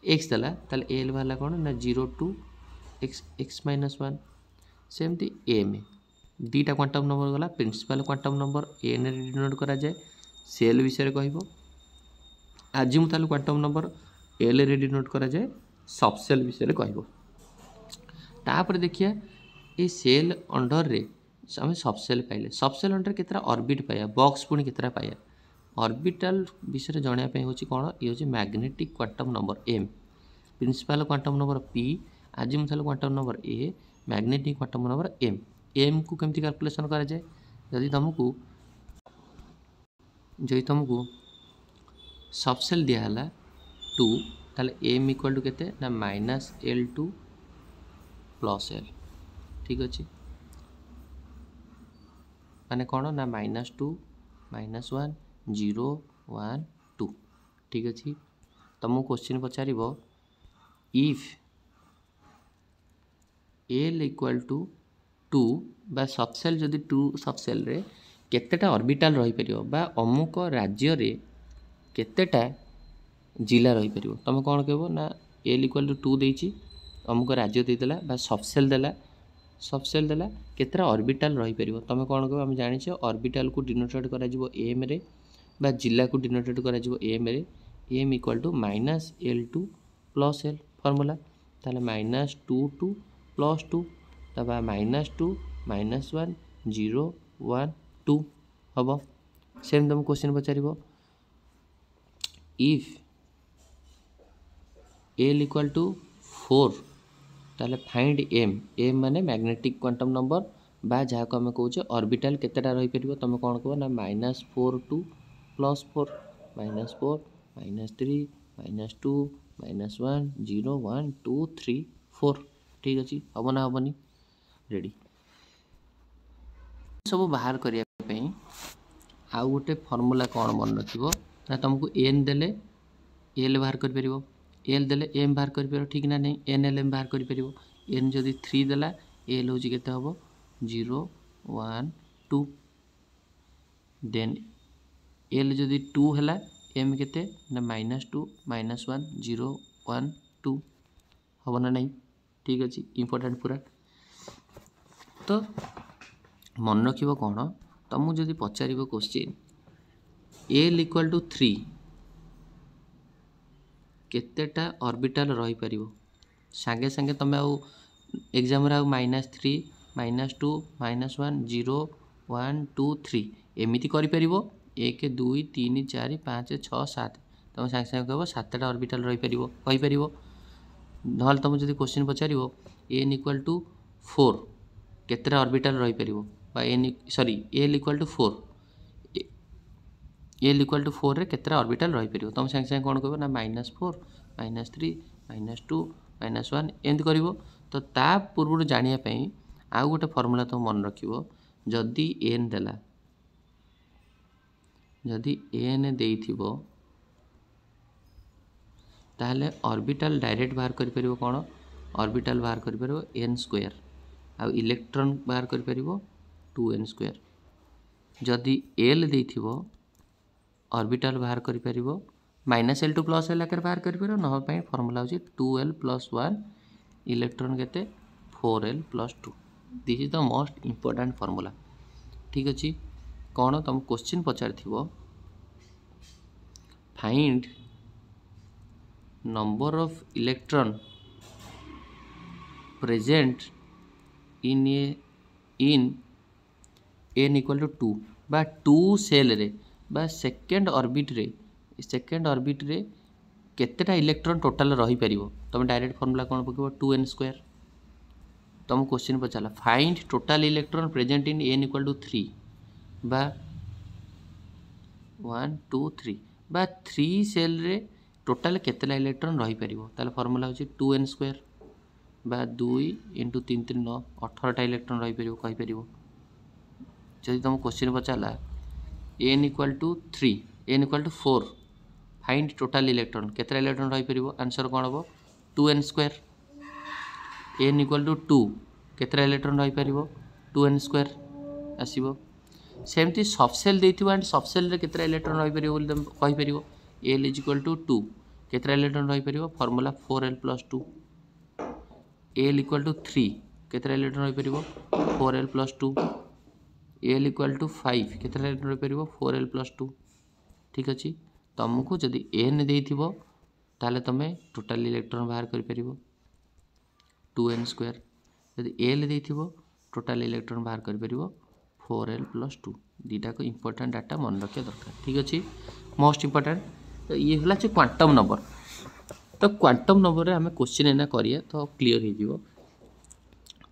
एक्स देला ताल एल वाला कौन ना 0 2 एक्स माइनस 1 सेमती एम दीटा क्वांटम नंबर गला प्रिंसिपल क्वांटम नंबर एन रे डिनोट करा जाए सेल विषय कहब आजिमुथाल क्वांटम नंबर एल रे डिनोट करा जाए सबसेल विषय कहब तापर देखिए ये सेल अंडर रे आम सबसेल पाइले सबसेल अंडर केतरा ऑर्बिट पाया बॉक्स पुणी केतरा पाया ऑर्बिटल विषय जानापी हूँ कौन ये हूँ magnetic quantum number M principal quantum number P azimuthal quantum number A magnetic quantum number M को केमती कैलकुलेशन करा जाए जदि तुमको सबसेल दिहला 2 ताले एम इक्वल टू केते ना माइनस L2 प्लस एल ठीक अच्छे माने कौन ना -2 -1 0 1 2 ठीक अच्छे तुमको क्वेश्चन पचार इफ एल इक्वल टू 2 बा सबसेल जदि 2 सबसेल रे केतेटा ऑर्बिटल रही परियो बा अमुक राज्य रे केतेटा जिला रही परियो तुम कौन कहबो ना एल इक्वल टू 2 देछि अमुक राज्य देदेला बा सबसेल देला केतरा ऑर्बिटल रही परियो तुम कौन कहबो हम जानिछे ऑर्बिटल को डिनोटेट करा जिवो एम रे बा जिला को डिनोटेट करा जिवो एम रे M equal to -L2 plus L formula ताले -2 2 प्लस 2 तबा -2 -1 0 1 2 हम सेम तुम क्वेश्चन पचार इफ एल इक्वल टू 4 ताले फाइंड एम माने मैग्नेटिक क्वांटम नंबर बा जहाँ को आम कहे ऑर्बिटल केतेटा रही परियो तुम कौन कह ना -4 2 प्लस 4 -4 -3 -2 -1 0 1 2 3 4 ठीक अच्छे हम ना हेनी रेडी सब बाहर करने आउ गोटे फॉर्मूला कौन मन रखिबो ना तुमको एन देले एल बाहर कर परिबो एल देले एम बाहर कर परिबो ठीक ना नहीं एन एल एम बाहर कर परिबो एन जदि 3 देला एल होची केते हबो 0 1 2 देन एल जदि 2 हैला एम केते ना -2 -1 0 1 2 हबो ना नहीं ठीक अच्छे इंपोर्टेंट पूरा तो मन रखिबो कौन तुमको जदि पचार क्वेश्चन एल इक्वल टू 3 केतेटा ऑर्बिटल रही पारिबो सांगे सांगे तुम एग्जाम रे -3 -2 -1 0 1 2 3 एमिति करि परिबो 1 2 3 4 5 6 7 तुम सांगे सांगे कहबो 7टा ऑर्बिटल रही पारिबो कहि पारिबो नहल तुम जदि क्वेश्चन पचार एन इक्वल टू 4 केतेटा ऑर्बिटल रही पारिबो बा N sorry L equal to 4 L equal to 4 रे केतेटा ऑर्बिटल रही पारिबो तुम सांगे सांगे कौन कहबो ना -4 -3 -2 -1 एंड करिवो तो ता पूर्व जानिया पई आउ गोटे फॉर्मूला तुम मन रखिवो जदि एन देला जदि एन देइथिबो ताहले ऑर्बिटल डायरेक्ट बाहर करि परिबो कोन ऑर्बिटल बाहर करि परिबो n स्क्वायर आ इलेक्ट्रॉन बाहर करि परिबो 2n स्क्वायर जदि l देइथिबो ऑर्बिटल बाहर करि परिबो -L2 प्लस एल आकर बाहर करि परिबो न पई फार्मूला होची 2l + 1 इलेक्ट्रॉन केते 4l + 2 this is the most important formula ठीक अछि कोन तुम क्वेश्चन पचारथिबो find number of electron present in n equal to 2 बा 2 सेल रे बा सेकेंड ऑर्बिट रे केतेटा इलेक्ट्रॉन टोटल रही परिवो तुम डायरेक्ट फॉर्मूला कौन पकेबो 2n²। तुम क्वेश्चन पचाला find total electron present in n = 3 बा 1 2 3 बा 3 सेल रे टोटल केतेटा इलेक्ट्रॉन रही परिवो ताले फॉर्मूला होची 2n² बा 2 × 3 3 9 18टा इलेक्ट्रॉन रही परिवो कहि परिवो। जदि तुम क्वेश्चन पचाला n = 3 n = 4 find total electron केतेटा इलेक्ट्रॉन रही परिवो आंसर कोन हबो 2n²। n = 2 केतेटा इलेक्ट्रॉन रही परिवो 2n² आसीबो। सेमती सबसेल देथिबो एंड सबसेल रे केतेटा इलेक्ट्रॉन रही परिवो बोली तुम कहि परिवो l = 2 केतेटा इलेक्ट्रॉन रही परिवो फार्मूला 4l + 2। l = 3 केतेटा इलेक्ट्रॉन रही परिवो 4l + 2। l = 5 केतेटा इलेक्ट्रॉन रही परिवो 4l + 2। ठीक अछि तुमको जदि n देथिबो ताले तमे टोटल इलेक्ट्रॉन बाहर कर परिवो 2n²। जदि l देथिबो टोटल इलेक्ट्रॉन बाहर कर परिवो 4l + 2। दीटा को इंपोर्टेंट डाटा मन रखिया दरकार। ठीक अछि मोस्ट इंपोर्टेंट तो ये हला छ क्वांटम नंबर। तो क्वांटम नंबर रे हमें क्वेश्चन एना करिया तो क्लियर हो जिवो।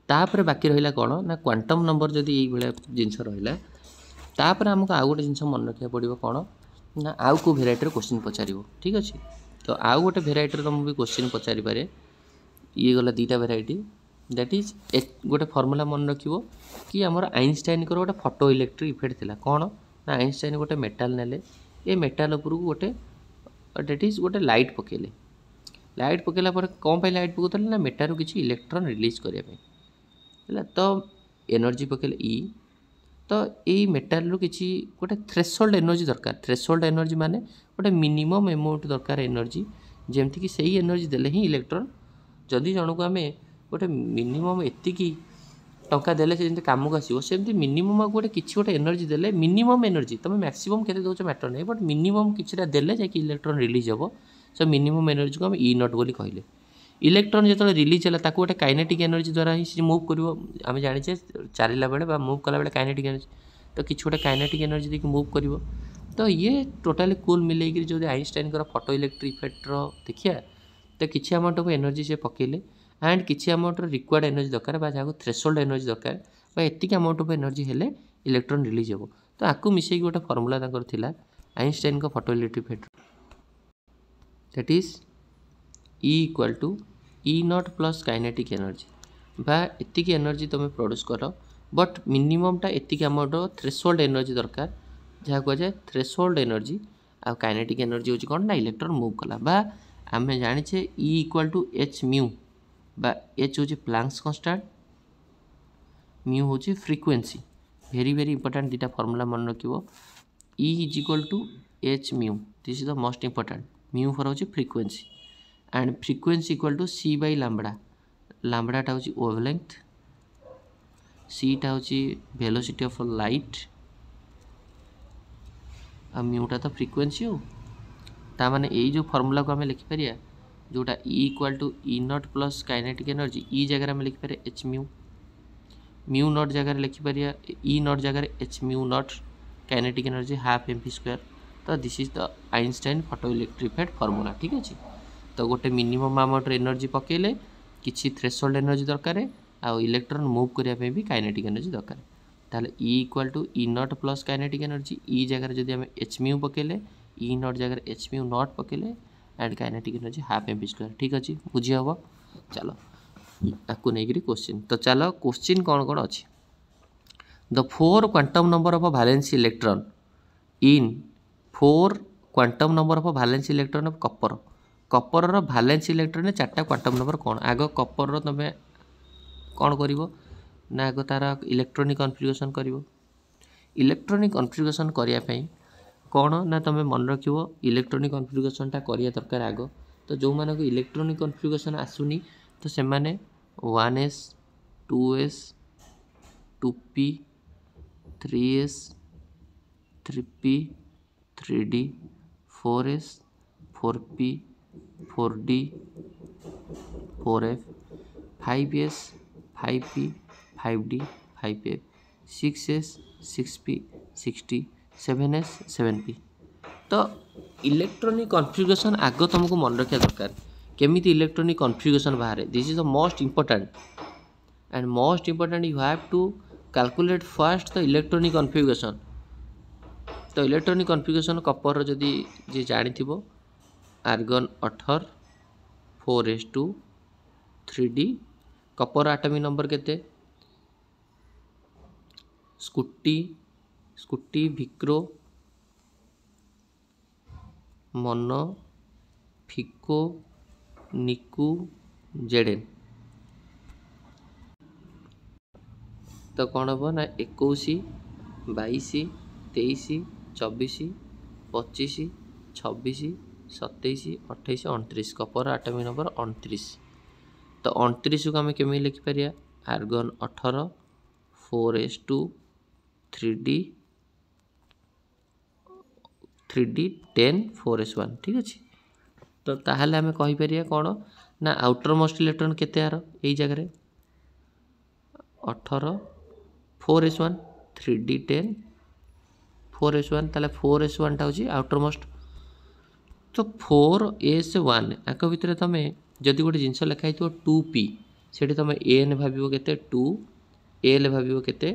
तापर बाकी रहिला कोन ना क्वांटम नंबर जदि एई भले जिंस रहिला तापर हमको आ गोटे जिंस मन रखिया पड़िबो कोन ना आउ को वेराइटी रे क्वेश्चन पचारिबो। ठीक अछि तो आउ गोटे वेराइटी रे तुम भी क्वेश्चन पचारि पारे। ये गला दीटा वेराइटी दैट इज एक गोटे फॉर्मूला मन रखिबो कि हमर आइंस्टाइन को गोटे फोटो इलेक्ट्रिक इफेक्ट थिला कोन ना आइंस्टाइन गोटे मेटल नेले ए मेटल ऊपर को गोटे दैट इज गोटे लाइट पकेले लाइट पकेला पर कौन पे लाइट पकोतले ना मेटारू किछि इलेक्ट्रॉन रिलीज करिया पे हला तो एनर्जी पकेले ई तो यही मेटाल रू किछि गोटे थ्रेशोल्ड एनर्जी दरकार। थ्रेशोल्ड एनर्जी माने गोटे मिनिमम अमाउंट दरकार एनर्जी जेमति कि सही एनर्जी देले ही इलेक्ट्रॉन जदि जनको आमे गोटे मिनिमम एतिकी टंका देले से जेमति काम को आसीबो सेमति मिनिमम गोटे किछि गोटे एनर्जी देले मिनिमम एनर्जी तमे मैक्सिमम केते दोछ मैटर नै बट मिनिमम किछिटा देले जे कि इलेक्ट्रॉन रिलीज हबो सो मिनिमम एनर्जी को हम ई नॉट बोली कहले। इलेक्ट्रॉन जेतले रिलीज होला ताको गोटे काइनेटिक एनर्जी द्वारा ही से मूव करिवो आमे जानि छे चालिला बेले बा मूव कला बेले काइनेटिक एनर्जी तो किछि गोटे काइनेटिक एनर्जी देखि मूव करिवो। तो ये टोटली कुल मिले कि जो आइंस्टाइन को फोटो इलेक्ट्रिक इफेक्ट रो देखिया तो किछि अमाउंट ऑफ एनर्जी से पकेले एंड किछि अमाउंट रिक्वायर्ड एनर्जी दरकार बा जाको थ्रेशोल्ड एनर्जी दरकार बा एतिक अमाउंट ऑफ एनर्जी हेले इलेक्ट्रॉन रिलीज हेबो। तो आकु मिसेई गोटे फार्मूला ताकर थिला आइंस्टाइन को photo electric effect that is E = E0 + kinetic energy बा एतिक एनर्जी तुम प्रोड्यूस कर बट मिनिममटा एतिक अमाउंट ऑफ थ्रेशोल्ड एनर्जी दरकार जहाँ कह जाए थ्रेशोल्ड एनर्जी आ काइनेटिक एनर्जी होची कोन ना इलेक्ट्रॉन मूव कला बा आमे जानि छे E = h μ बा h होची प्लैंक्स कांस्टेंट μ होची फ्रीक्वेंसी। वेरी वेरी इंपोर्टेंट दीटा फार्मूला मन रखिबो E = h μ this is the most important μ for होची frequency and frequency = c/λ lambda टा होची वेवलेंथ c टा होची वेलोसिटी ऑफ लाइट आ म्यूटा तो फ्रीक्वेंसी हो ता माने एई जो फार्मूला को हमें लिखि परिया जोटा E = E0 + kinetic energy E जगह में लिखि पारे h μ μ0 जगह लिखि परिया E0 जगह h μ0 kinetic energy half mv²। तो this is the Einstein photo electric effect formula. ठीक अछि तो गोटे मिनिमम अमाउंट एनर्जी पकेले किछि थ्रेशोल्ड एनर्जी दरकार आ इलेक्ट्रॉन मूव करिया पे भी काइनेटिक एनर्जी दरकार ताले E = E0 + kinetic energy E जगह जदि हम h μ पकेले E0 जगह h μ0 पकेले and kinetic energy half mv²। ठीक अछि बुझी हबो चलो ताकू नै गिरी क्वेश्चन तो चलो क्वेश्चन कोन कोन अछि the 4 quantum number of valence electron in 4 quantum number of valence electron of copper copper रो वैलेंस इलेक्ट्रॉन ने 4टा क्वांटम नंबर कोन आगो कॉपर रो तमे कोन करिवो ना आगो तारा इलेक्ट्रॉनिक कॉन्फ़िगरेशन करिवो इलेक्ट्रॉनिक कॉन्फ़िगरेशन करिया पई कोन ना तमे मन रखिवो इलेक्ट्रॉनिक कॉन्फ़िगरेशन टा करिया दरकार आगो तो जो माने को इलेक्ट्रॉनिक कॉन्फ़िगरेशन आसुनी तो से माने 1s 2s 2p 3s 3p 3d 4s 4p 4d 4f 5s 5p 5d 5f 6s 6p 6d 7s 7p। तो इलेक्ट्रोनिक कॉन्फ़िगरेशन आग तुमको मन रखा दरकार केमिति इलेक्ट्रोनिक कॉन्फ़िगरेशन बाहर this is the most important and most important you have to calculate first the electronic configuration तो electronic configuration copper जदि जी जानी argon 18 4s2 3d copper atomic number केते स्कूटी विक्रो मोनो फिको निकू जेडेन तो कौन हम ना 21 22 23 24 25 26 27 28 29 कपर एटॉमिक नंबर 29 तो 29 को आम केमी लिखिपर आर्गन 18 4s2 3d 10 4s1 ठीक अच्छे तो ताहले आम कहीपर कौन ना आउटर मोस्ट इलेक्ट्रॉन केते यार यही जगह 18 4s1 3d 10 4s1 ताले 4s1 टा होची आउटर मोस्ट तो 4s1 आक भितर तुम जदि गोटे जिनस लिखाई 2p से तुम एन भाव के 2 एल भाव के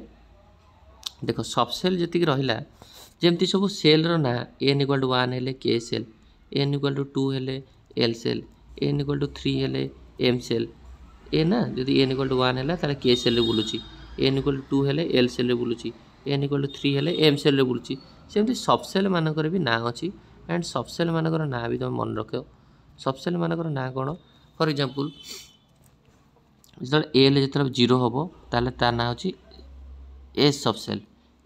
देख सबसेल जी रहा जमती सब सेल ना एन इक्वाल टू 1 हेले के सेल एन इक्वाल टू 2 हेले L shell N equal to 3 हेले एम सेल ए ना जदि एन इक्वाल टू 1 है ताले के सेल बुलूची एन इक्वाल टू 2 हेले एल सेल बुलूची एन इक्वाल टू 3 हेले एम सेल बुलूची सेमती सबसेल मानकर भी ना अच्छी एंड सबसेल मानकर ना भी तुम मन रख सबसेल मानकर ना कौन फॉर एग्जांपल जो एल जो 0 हम ताले ता ना होची एस सबसेल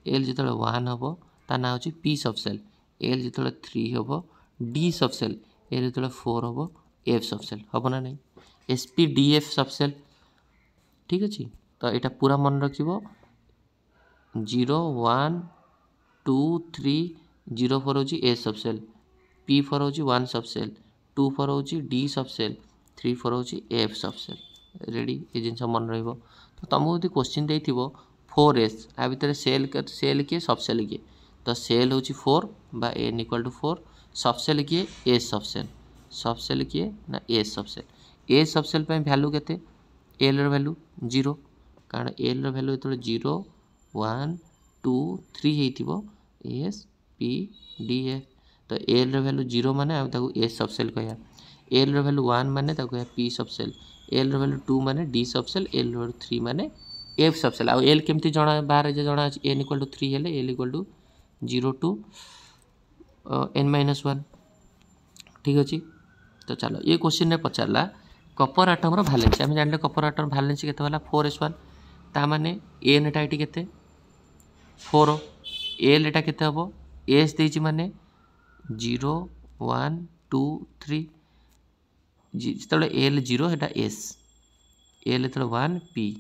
एल जो 1 हम ता ना होची पी सबसेल एल जो 3 हम डी सबसेल एल जो 4 हम एफ सबसेल हम ना नहीं एसपी डीएफ सबसेल ठीक अच्छे तो यहाँ पूरा मन रख 0 1 2 3 0 4 हूँ ए सबसेल पी 4 हूँ 1 सबसेल 2 4 हूँ डी सबसेल 3 4 हूँ एफ सबसेल रेडी ये जिन मन रही तो तुमको यदि क्वेश्चन दे 4s आ भितर सेल किए सबसेल किए तो सेल हूँ 4 बा एन इक्वाल टू 4 सबसेल किए एस सबसेल किए ना एस सबसेल ए सबसेल भैल्यू के एल वैल्यू 0 कारण एल वैल्यू जो 0 1 2 3 हो एस पी डी एफ तो एल वैल्यू 0 माने एस सबसेल कह एल वैल्यू 1 माने कह पी सबसेल एल वैल्यू 2 माने डी सबसेल एल वैल्यू 3 माने एफ सबसेल आउ एल केमती जना बाहर जना एन इक्वाल टू 3 हेले L equal to 0 to n-1 ठीक अच्छे तो चलो ये क्वेश्चन ने पचारा कपर आटम भालेंसी आम जान कपर आटम भालेंसी के 4s1 ताने एन टा ये के 4 एल टा के हम एस देती माने 0 1 2 3 जो एल 0 है एस एल जो 1 पी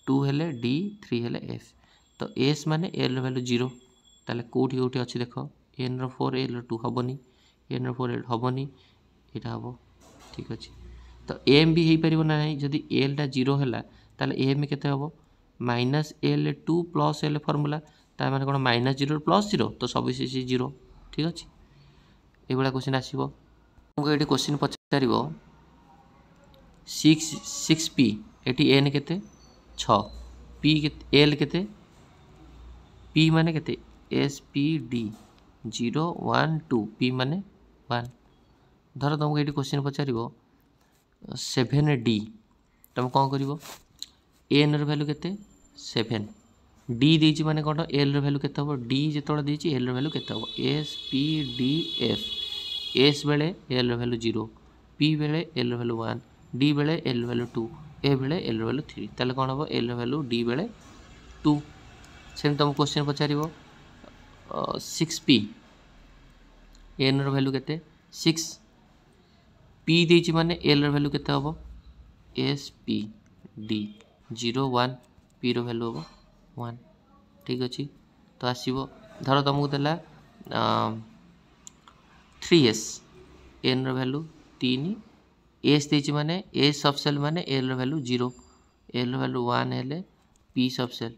2 हेले डी 3 हेले एफ तो एस माने एल वैल्यू 0 ताले कोठी कोठी अच्छी देख एन रो 4 एल 2 हेनी एन रो 4 एल हेनी यहाँ हम ठीक अच्छे तो एम भी हो पार ना जदि एल टा 0 है ताले एम केते हम minus L 2 plus L formula ता माने कौन -0 प्लस 0 तो सब 0 ठीक अच्छे ये क्वेश्चन आसो तुमको ये क्वेश्चन पचार 6p ये एन के 6 पी एल के पी माने के एस पी डी 0 1 2 पी माने 1 धर तुमको ये क्वेश्चन पचार 7d तुम कौन कर एन रैल्यू के 7 डी देती माने कौन एल रैल्यू के डी जो देती एल रैल्यू के S P D F S बेले एल वैल्यू 0 पी बेले एल वैल्यू 1 डी बेले एल वैल्यू 2 ए बेले एल वैल्यू 3 ताले कौन हम एल वैल्यू डी बेले 2 से तुम क्वेश्चन पचार 6p एन वैल्यू के 6 पी देती माने एल वैल्यू के हम S P D 0 1 P value हम 1 ठीक अच्छे तो आसो धर तुमको देला 3s एन वैल्यू 3 एस देती माने एस सबसेल माने एल वैल्यू 0 एल वैल्यू 1 हेले पी सबसेल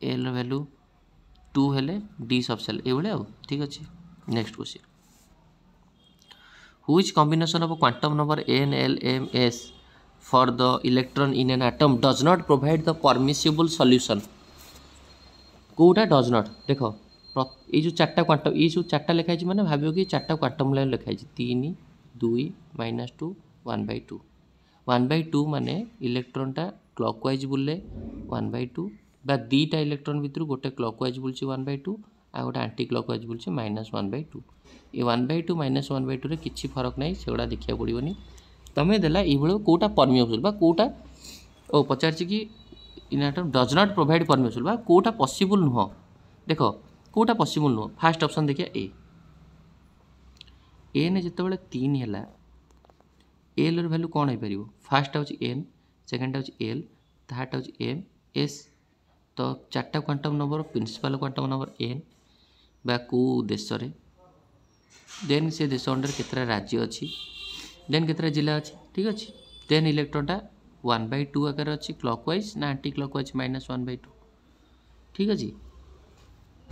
एल वैल्यू 2 हेले डी सबसेल ये ठीक अच्छे next question, which combination of quantum number n l m s for the electron in an atom does not provide the permissible solution? कोटा does not देख ये जो चार्टा quantum ये सब चार्टा लिखाई मैंने भाव कि चार्टा क्वांटम लाइन लिखाई 3 2 -2 1/2 1/2 माने इलेक्ट्रॉनटा क्लॉकवाइज बुले 1/2 बा दीटा इलेक्ट्रॉन भितर गोटे क्लॉकवाइज बुलची 1/2 आ गोटे आंटी क्लॉकवाइज बुलची -1/2 ये 1/2 -1/2 रे किसी फरक नहीं से देखा पड़ोनी तुम्हें देला ये कोटा परमिएबल बा कोटा ओ पचार कि in atom does not provide permeable बा कोटा पॉसिबल नुह देख कोटा पॉसिबल नुह फास्ट ऑप्शन देखिए ए ने जिते बड़े 3 है एल र वैल्यू कौन हो पार फास्ट हूँ एन सेकेंड हूँ एल थर्ड हूँ एम एस तो चार्टा quantum number principal quantum number N बा को देश रे देन से देश अंडर केतरा राज्य अच्छी देन केतरा जिला अच्छी ठीक अच्छे देन इलेक्ट्रॉनटा 1/2 आकार अच्छी क्लॉकवाइज ना आंटी क्लॉकवाइज -1/2 ठीक अच्छे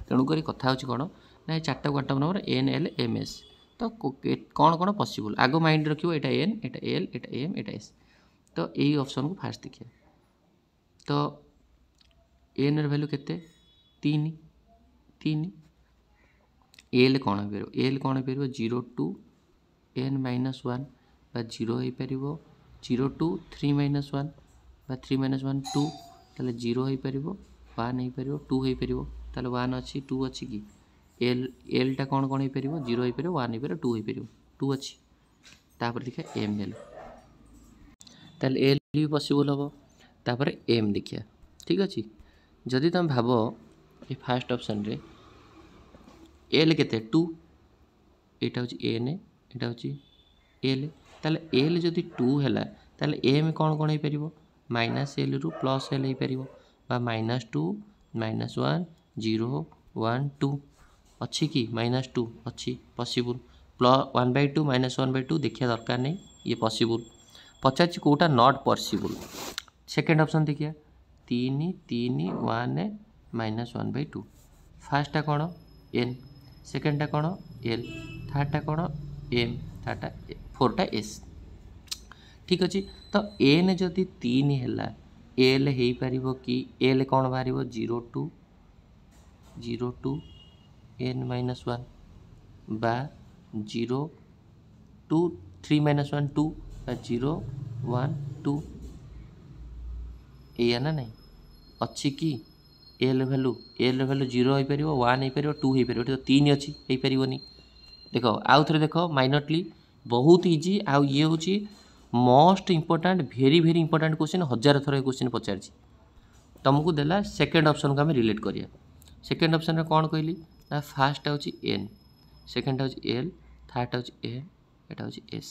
तेणुक कथा हूँ कौन ना चार्टा quantum number N L M S तो कौन कौन पॉसिबल आग माइंड रखियो एटा एन एटा एल एटा एम एटा एस तो यही ऑप्शन को फास्ट देखिए तो एन र वैल्यू केते 3 एल कौन हो पार एल कौन हो पार 0 to n -1 बा 0 हो पार 0 to 3 -1 बा 3 -1 2 ताले 0 हो पार 1 हो पार 2 हो पार ताले 1 अच्छी 2 अच्छी कि एल एलटा कौन कौन हो पार 0 हो पार 1 हो पार 2 हो पार 2 अच्छी तापर देखिए एम एल ताले एल भी पॉसिबल हम तापर एम देखिए ठीक अच्छे जदि तुम भाव ये फास्ट ऑप्शन रे एल केते 2 एटा हूँ एन एटा हूँ एल ताले एल जदि 2 है ताले एम कौन कौन हो पार -l रु +l हो पार बा -2 -1 0 1 2 अच्छी कि -2 अच्छी पॉसिबल +1/2 -1/2 देखिए दरकार नहीं ये पॉसिबल पचार कोटा नॉट पॉसिबल सेकेंड ऑप्शन देखिए 3 3 1 -1/2 फास्टा कौन एन सेकेंडटा कौन एल थर्डटा कौन एम थर्डटा फोरटा एस ठीक अच्छे तो एन जदि 3 है एल हो पार कि एल कौन बाहर 0 to n -1 बा 0 to 3 -1 2 बा 0 1 2 या ना नहीं अच्छी कि एल वैल्यू 0 हो पार 1 हो पार 2 हो पार तो 3 अच्छी हो पारनी देख आउ थे देख माइनटली बहुत इजी आउ ये हूँ मोस्ट इंपोर्टाट भेरी भेरी इंपोर्टाट क्वेश्चन 1000 थर क्वेश्चन पचार तुमको देला सेकेंड ऑप्शन को आम रिलेट करिया सेकेंड ऑप्शन रे कौन कहली ना फास्ट हूँ एन सेकेंड हूँ एल थर्ड हूँ एम एटा हूँ एस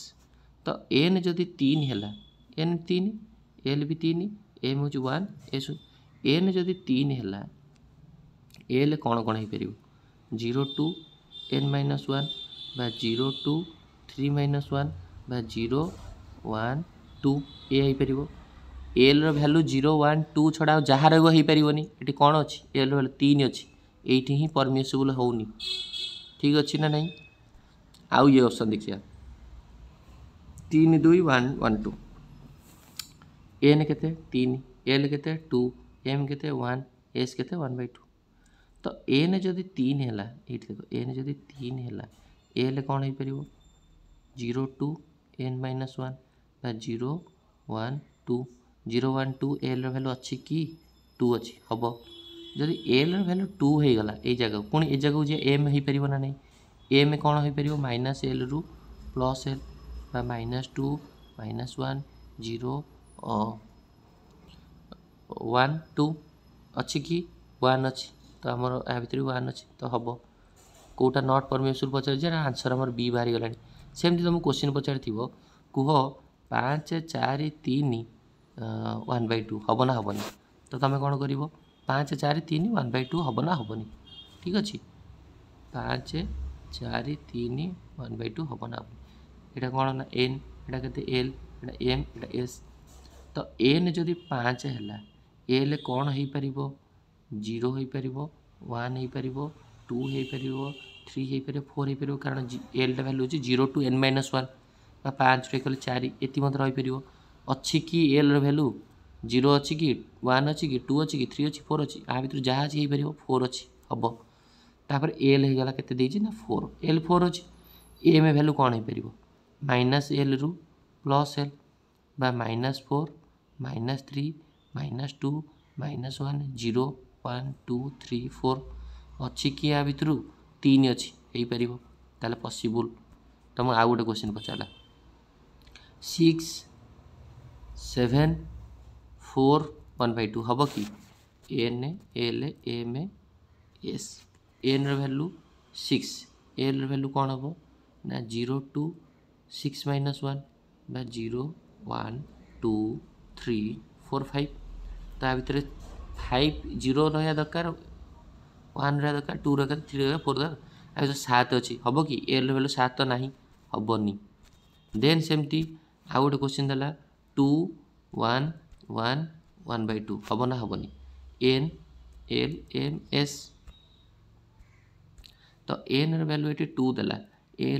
तो एन जदि 3 है एन 3 एल भी 3 एम हूँ 1 एस एन जदि 3 है एल कौन कौन हो पार 0 to n -1 बा 0 to 3 -1 बा 0 1 2 ये हो पार एल वैल्यू 0 1 2 छड़ा जहाँ रही हो पारनी ये कौन अच्छी एल वैल्यू 3 अच्छी ये ही परमिसिबल होनी ठीक अच्छे ना नहीं आउ ये ऑप्शन देखिए 3 2 1 1 2 एन केते 3 एल केते 2 एम केते 1 एस केते 1/2 तो एन जदि 3 है ये देखो एन जदि 3 है एल कौन हो पार 0 to n -1 बा 0 1 2 0 1 2 एल वैल्यू अच्छी कि 2 अच्छी हम जदि एल वैल्यू 2 हो गला ये जगह पुणी ये जगह जी एम हो पार ना नहीं एम कौन हो पार -l रु +l बा -2 -1 0 1 2 अच्छी कि 1 अच्छी तो आमर या भितर 1 अच्छी तो हम कोटा नॉट परमिसिबल पचार आंसर आमर बी बाहरी गलानी सेमती तुमको क्वेश्चन पचार कह 5 4 3 1/2 हम ना हेनी तो तुम कौन कर 5 4 3 1/2 हम ना हेनी ठीक अच्छे 5 4 3 1/2 हम ना हेनी यहाँ कौन ना एन यहाँ के एल यहाँ एम यहाँ एस तो एन जदि 5 है एल कौन हो पार 0 हो पार 1 हो पार 2 हो पार 3 हो पारे 4 हो पारे कारण एल टा वैल्यू होची 0 टू n - 1 बा 5 रे कले 4 एति मत रही परिवो अछि कि एल रो वैल्यू 0 अछि कि 1 अछि कि 2 अछि कि 3 अछि 4 अछि आ भितर जहा अछि हो परिवो 4 अछि हबो तापर एल हे गला केते देछि ना 4 एल 4 अछि ए में वैल्यू कोन हे परिवो -l रु +l बा -4 -3 -2 -1 0 1 2 3 4 अच्छी कि या भितर 3 अच्छी हो पार ताले पॉसिबल तुम आउ गोटे क्वेश्चन पचारा 6 7 4 1/2 हम कि n l m s n value 6 l value कौन हम ना 0 टू 6 - 1 बा 0 1 2 3 4 5 ता भितर 5 0 रहा दरकार 1 रहा दरकार 2 रहा 3 रहा 4 रहा आ 7 अच्छी हम कि एल वैल्यू 7 तो ना हेनी देन सेमती आउ गोटे क्वेश्चन देला 2 1 1 1/2 हम ना हेनी n l m s तो n वैल्यू ये 2 देला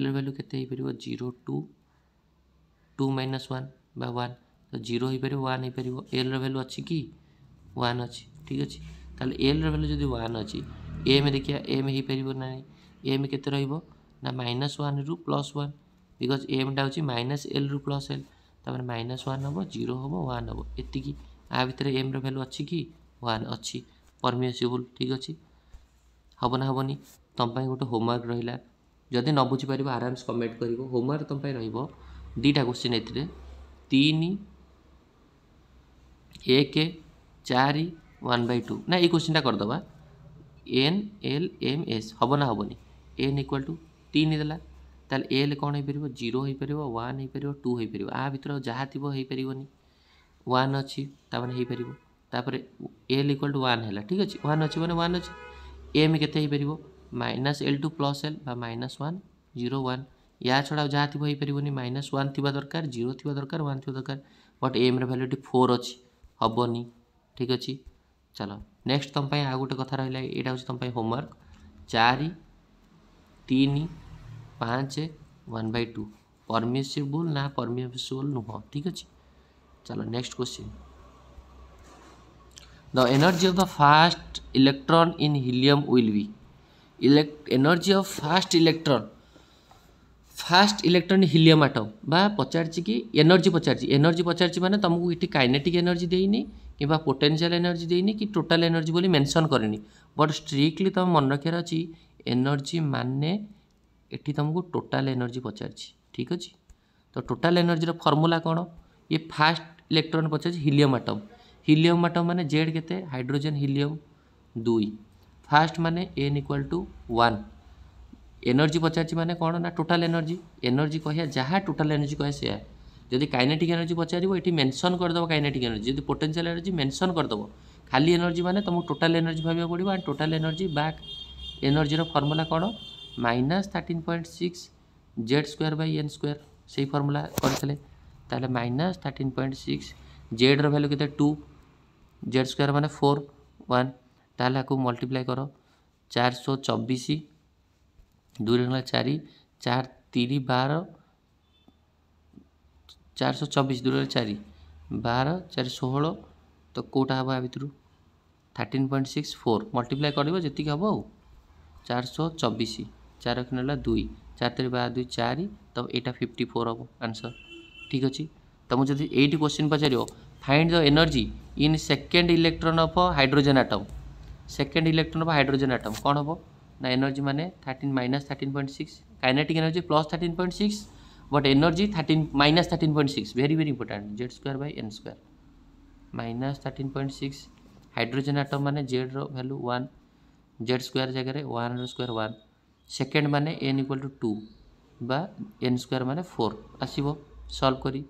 l वैल्यू केते हो परिवो 0 टू 2 - 1 बा 1 तो 0 हो परिवो 1 हो परिवो l वैल्यू अच्छी कि 1 अच्छी ठीक अच्छे ताले l वैल्यू जदि 1 अच्छी m देखिया m हो परिवो ना m केते रहइबो ना -1 रु +1 बिकॉज m टा होची -l रु +l तापर -1 हबो 0 हबो 1 हबो एतिकी आ भितर m रो वैल्यू अच्छी कि 1 अच्छी परमिसिबल ठीक अच्छी हम ना हेनी तुम गोटे होमवर्क रहा जदि न बुझी पार आराम से कमेंट कर होमवर्क तुम रईटा क्वेश्चन ए 3 1 4 1/2 ना ये क्वेश्चन टा करदे n l m s हम ना हेनी n = 3 देला ताल एल कौन हो पार 0 हो पार 1 हो पार 2 हो पार आ भर जहाँ थी हो पारनी 1 अच्छी तापर हो पार तापर एल = 1 है ठीक अच्छे 1 अच्छी मैंने 1 अच्छी एम केते हो पार -l टू +l बा -1 0 1 या छड़ा जहाँ थी हो पारनी -1 थी दरकार 0 थी दरकार 1 थी दरकार बट एम वैल्यू 4 अच्छी हेनी ठीक अच्छे चलो नेक्स्ट तुम आउ गोटे कथा रहा यहाँ हूँ तुम होमवर्क 4 3 5 1/2 परमिसिबल ना परमिसिबल नुह ठीक अच्छे चलो next question the energy of the first electron in helium will be energy of first electron helium atom बा पचारची कि एनर्जी पचारची माने तुमको ये काइनेटिक एनर्जी देनी कि पोटेंशियल एनर्जी देनी कि टोटल एनर्जी बोली मेंशन करनी बट स्ट्रिक्टली तुम मन रखार अच्छी एनर्जी माने एटी तुमको टोटल एनर्जी पचारची ठीक अच्छे तो टोटल एनर्जी फॉर्मूला कौन ये फास्ट इलेक्ट्रॉन पचार हीलियम आटम माने जेड केते हाइड्रोजन हीलियम 2 फास्ट माने n = 1 एनर्जी पचारची माने कौन ना टोटल एनर्जी कहिया जहाँ टोटल एनर्जी कहे से जदि काइनेटिक एनर्जी पचार ये मेंशन करदेव काइनेटिक एनर्जी जब पोटेंशियल एनर्जी मेंशन करदेव खाली एनर्जी माने तुमको टोटल एनर्जी भाव पड़ो and total energy back energy formula कौन -13.6 z² n² से फॉर्मूला करते -13.6 जेड रो वैल्यू केते 2 z² माने 4 1 ताले को मल्टीप्लाई करो 424 2 × 4 4 3 12 424 2 × 4 12 4 16 तो कोटा हम आ भितर 13.64 मल्टीप्लाई कर जी हम 424 4 ना 2 4 3 12 2 4 तो यहाँ 54 हम आंसर ठीक अच्छे तुम जब ये क्वेश्चन पचार find the energy in second electron of hydrogen atom second electron of hydrogen atom कौन हम ना एनर्जी माने 13.6 kinetic energy +13.6 but energy -13.6 very very important z² n² -13.6 hydrogen atom माने जेड रो वैल्यू 1 z² जगह 1 ² 1 सेकेंड माने n = 2 बा n² माने 4 आसो सॉल्व करी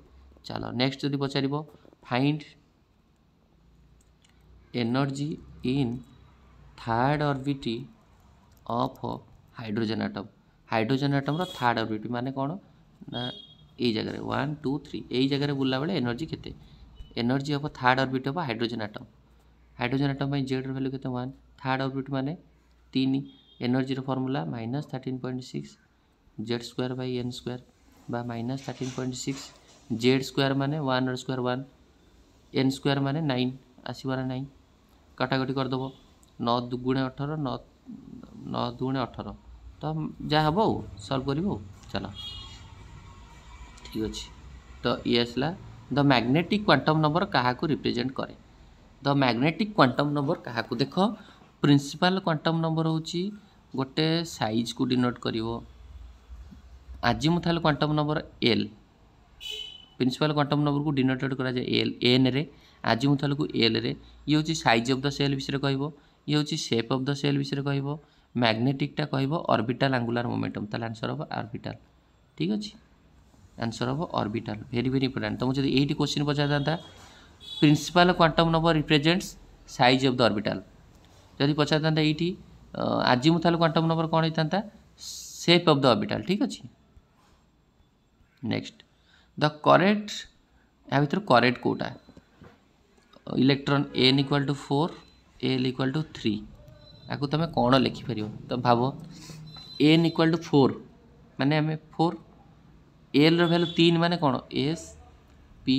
चलो नेक्स्ट जदि पचार find energy in third orbit of hydrogen atom third orbit माने कौन ना ये जगह 1 2 3 यही जगह बुला बेले एनर्जी केते energy of third orbit of hydrogen atom Z रो वैल्यू केते 1 थर्ड ऑर्बिट माने 3 energy formula -13.6 Z square by N square बा -13.6 जेड स्क्वायर माने 1 स्क्वायर 1 एन स्क्वायर माने 9 आसो ना 9 काटाकटी करदेव 9 दुगुणे 18 9 दुगुणे 18 तो जहाँ हम सल्व कर चलो ठीक अच्छे। तो ये आसला द मैग्नेटिक क्वांटम नंबर क्या रिप्रेजेंट करे। द मैग्नेटिक क्वांटम नंबर क्या देख प्रिंसिपल क्वांटम नंबर हूँ गोटे साइज को डिनोट करिवो azimuthal quantum number L principal quantum number को डिनोटेड करा जाए एल एन रे आजिमुथाल को एल रे ये हूँ साइज ऑफ द सेल विषय कहब ये हूँ शेप ऑफ द सेल विषय कहब मैग्नेटिकटा कहब ऑर्बिटल एंगुलर मोमेंटम ताल आंसर हम ऑर्बिटल ठीक अच्छे आंसर हम ऑर्बिटल वेरी वेरी इंपोर्टेंट। तो मुझे ये क्वेश्चन पचार था principal quantum number represents size of the orbital जदि पचार था ये आजिमुथाल क्वांटम नंबर कौन होता शेप ऑफ द ऑर्बिटल ठीक अच्छे। नेक्स्ट द करेक्ट या भर करेक्ट कोटा electron n equal to 4 l equal to 3 आपको तुम कौन लिखिपर तो भाव n इक्वल टू 4 माने आम 4 l वैल्यू 3 माने कौन s p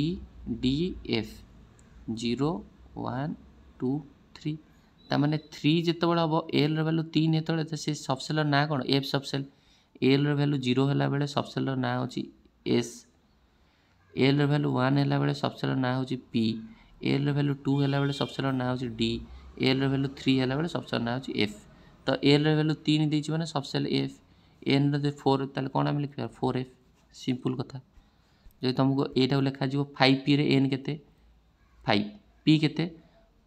d f 0 1 2 3 ताने 3 जिते हम l वैल्यू 3 जो से सबसेलर ना कौन f सबसेल l वैल्यू 0 है बेले सबसेलर ना हो s l वैल्यू 1 है बेले सबसेलर ना हो p l वैल्यू 2 है बेले सबसेलर ना हो d l वैल्यू 3 है बेले सबसेलर ना हो f। तो l वैल्यू 3 देती मैंने सबसेल f n रे 4 ताले कौन आम लिखा 4f सिंपल कथा जो तुमको यहाँ लिखा 5p रे n केते 5 p केते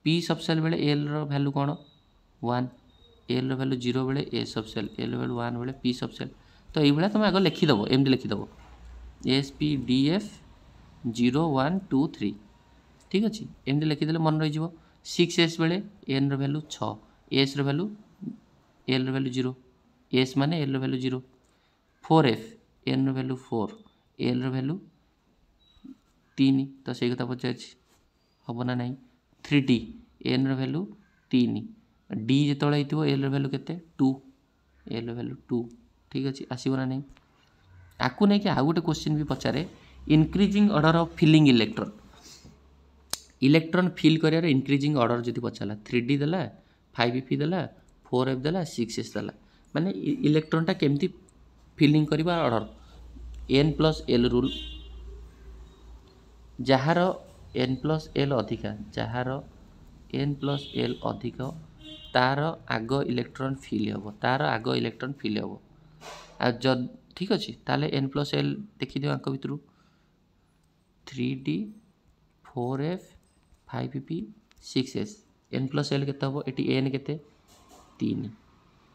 p सबसेल बेले l रो वैल्यू कौन 1 l रो वैल्यू 0 बेले a सबसेल l वैल्यू 1 बेले p सबसेल। तो ये तुम आगे लिखिदेव एमती लिखिदेव एस पी डी एफ 0 1 2 3 ठीक अच्छे एमती लिखिदे मन रही 6s बेले N value 6 S value L value 0 S माने L value 0 4f N value 4 L value 3 तो से कथा पचार हम ना ना 3d एन वैल्यू 3 डी जो एल वैल्यू के 2 एल वैल्यू 2 ठीक अच्छे आसो ना नहीं आपको नहीं कि आउ गोटे क्वेश्चन भी पचारे increasing order of filling electron electron fill कर इनक्रीजिंग ऑर्डर जब पचारा 3d देला 5p देला 4f देला 6s देला माने इलेक्ट्रॉनटा केमती फिलिंग करवा order n+l rule jar n+l अधिका जार n+l अधिक तार आग इलेक्ट्रॉन फिल हम तार आग इलेक्ट्रॉन फिल हम आ ठीक अच्छे ताले n+l देखिद आंक भितर 3d 4f 5p 6s n+l के हम ये n के 3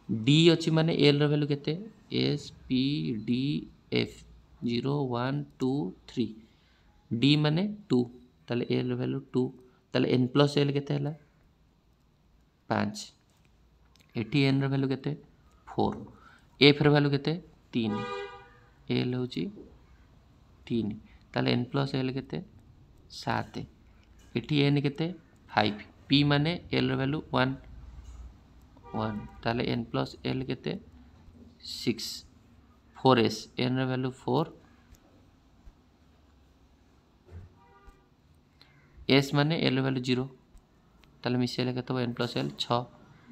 d अच्छी माने l वैल्यू के s p d f 0 1 2 3 d माने 2 ताले l वैल्यू 2 ताले n+l के 5 एटी n वैल्यू के 4 f वैल्यू के 3 l हूँ 3 ताले n+l के 7 एटी n के 5 p माने l वैल्यू 1 1 ताले n+l के 6 4s n वैल्यू 4 s माने l वैल्यू 0 ताले मिसेल के n+l 6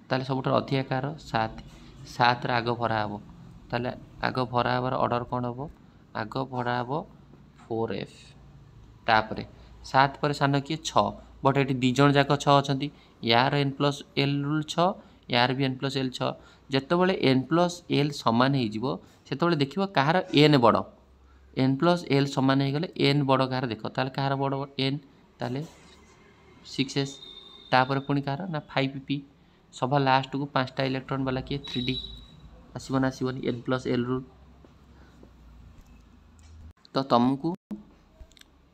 ताले सब अधिक कार 7 7 रे आग भरा हम ताले आग भरा हबार ऑर्डर कौन हम आग भरा हम 4f तापर 7 पर सान किए 6 बट ये दिजन जाक 6 अच्छा यार n+l रूल 6 यार भी n+l 6 जितेबाला n+l सामान हो देख कहार n बड़ n+l सामान हो गले n बड़ कहार देख ताले कहार बड़ n ताले 6s तापर पुणी कहार ना 5p सभा लास्ट को 5टा इलेक्ट्रॉन वाला किए 3d आसो ना आसोनी n+l रूल। तो तुमको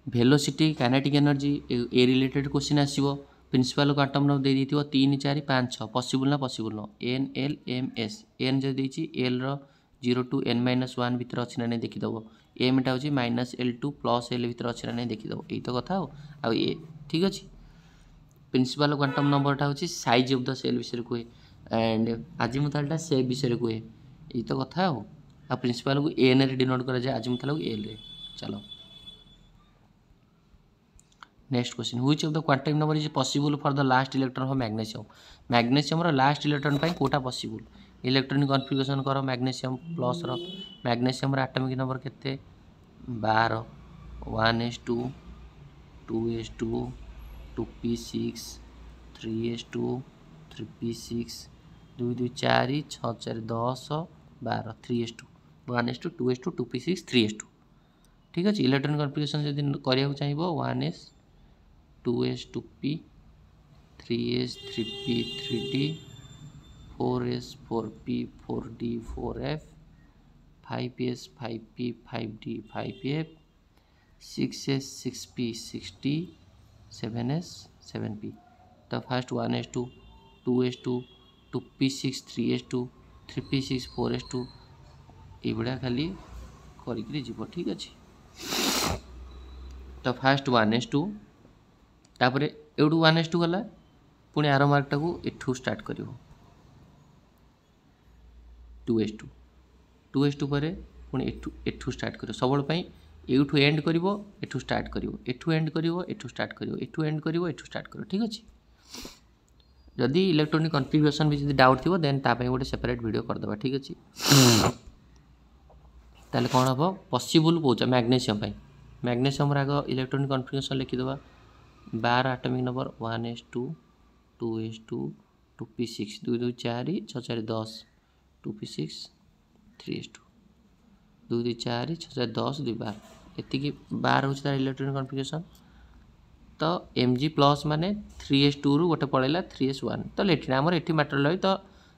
वेलोसिटी काइनेटिक एनर्जी ए रिलेटेड क्वेश्चन आसो प्रिंसिपल क्वांटम नंबर दे 3 4 5 6 पॉसिबल ना पॉसिबल न n l m s n जो देती l रो 0 to n-1 भितर अच्छी ना नहीं देखीदेव m टा हूँ -l2 + l भितर अच्छी ना नहीं देखीदेव यही तो कथा आ ठीक अच्छे। प्रिंसिपल क्वांटम नंबरटा हूँ साइज ऑफ द सेल विषय कहे एंड आजिमुथालटा से विषय कहे ये तो कथा आ प्रिंसिपल को एन रे डिनोट करा जाए आजिमुथाल को एल रे। चलो next question which of the quantum number is possible for the last electron of magnesium. Magnesium रो लास्ट इलेक्ट्रॉन पाई कोटा पॉसिबल इलेक्ट्रॉनिक कॉन्फिगरेशन करो मैग्नेशियम प्लस रो मैग्नेशियम रो एटॉमिक नंबर केते 12 1s2 2s2 2p6 3s2 3p6 2 2 4 6 4 10 12 3s2 1s2 2s2 2p6 3s2 ठीक अच्छे electronic configuration जब करिया चाहिए 1s 2s 2p 3s 3p 3d 4s 4p 4d 4f 5s 5p 5d 5f 6s 6p 6d 7s 7p तो first 1s2 2s2 2p6 3s2 3p6 4s2 ये खाली करी जीव ठीक अच्छे तो फास्ट 1s2 तापर एवढू 1s2 गला पुणी आर मार्कटा को एठू स्टार्ट कर 2s2 2s2 पर पुणी एठू स्टार्ट कर सब एठू एंड कर एठू स्टार्ट कर एठू एंड कर एठू स्टार्ट कर एठू एंड कर एठू स्टार्ट कर ठीक अच्छे जदि इलेक्ट्रोनिक कॉन्फिगरेशन भी जब डाउट थी देन ताप गोटे सेपरेट वीडियो करदे ठीक अच्छे ताले कौन हम पॉसिबल कौच मैग्नेशियम मैग्नेशियम आग इलेक्ट्रोनिक कॉन्फिगरेशन लिखिदेवा 12 atomic number 1s2 2s2 2p6 2 2 4 6 4 10 2p6 3s2 2 2 4 6 4 10 2 12 एतिकी 12 हूँ तार इलेक्ट्रोनिक कॉन्फिगरेशन तो mg प्लस माने 3s2 रु गोटे पड़ेगा 3s1 तो लेटिन आमर एठी मैटर लगे तो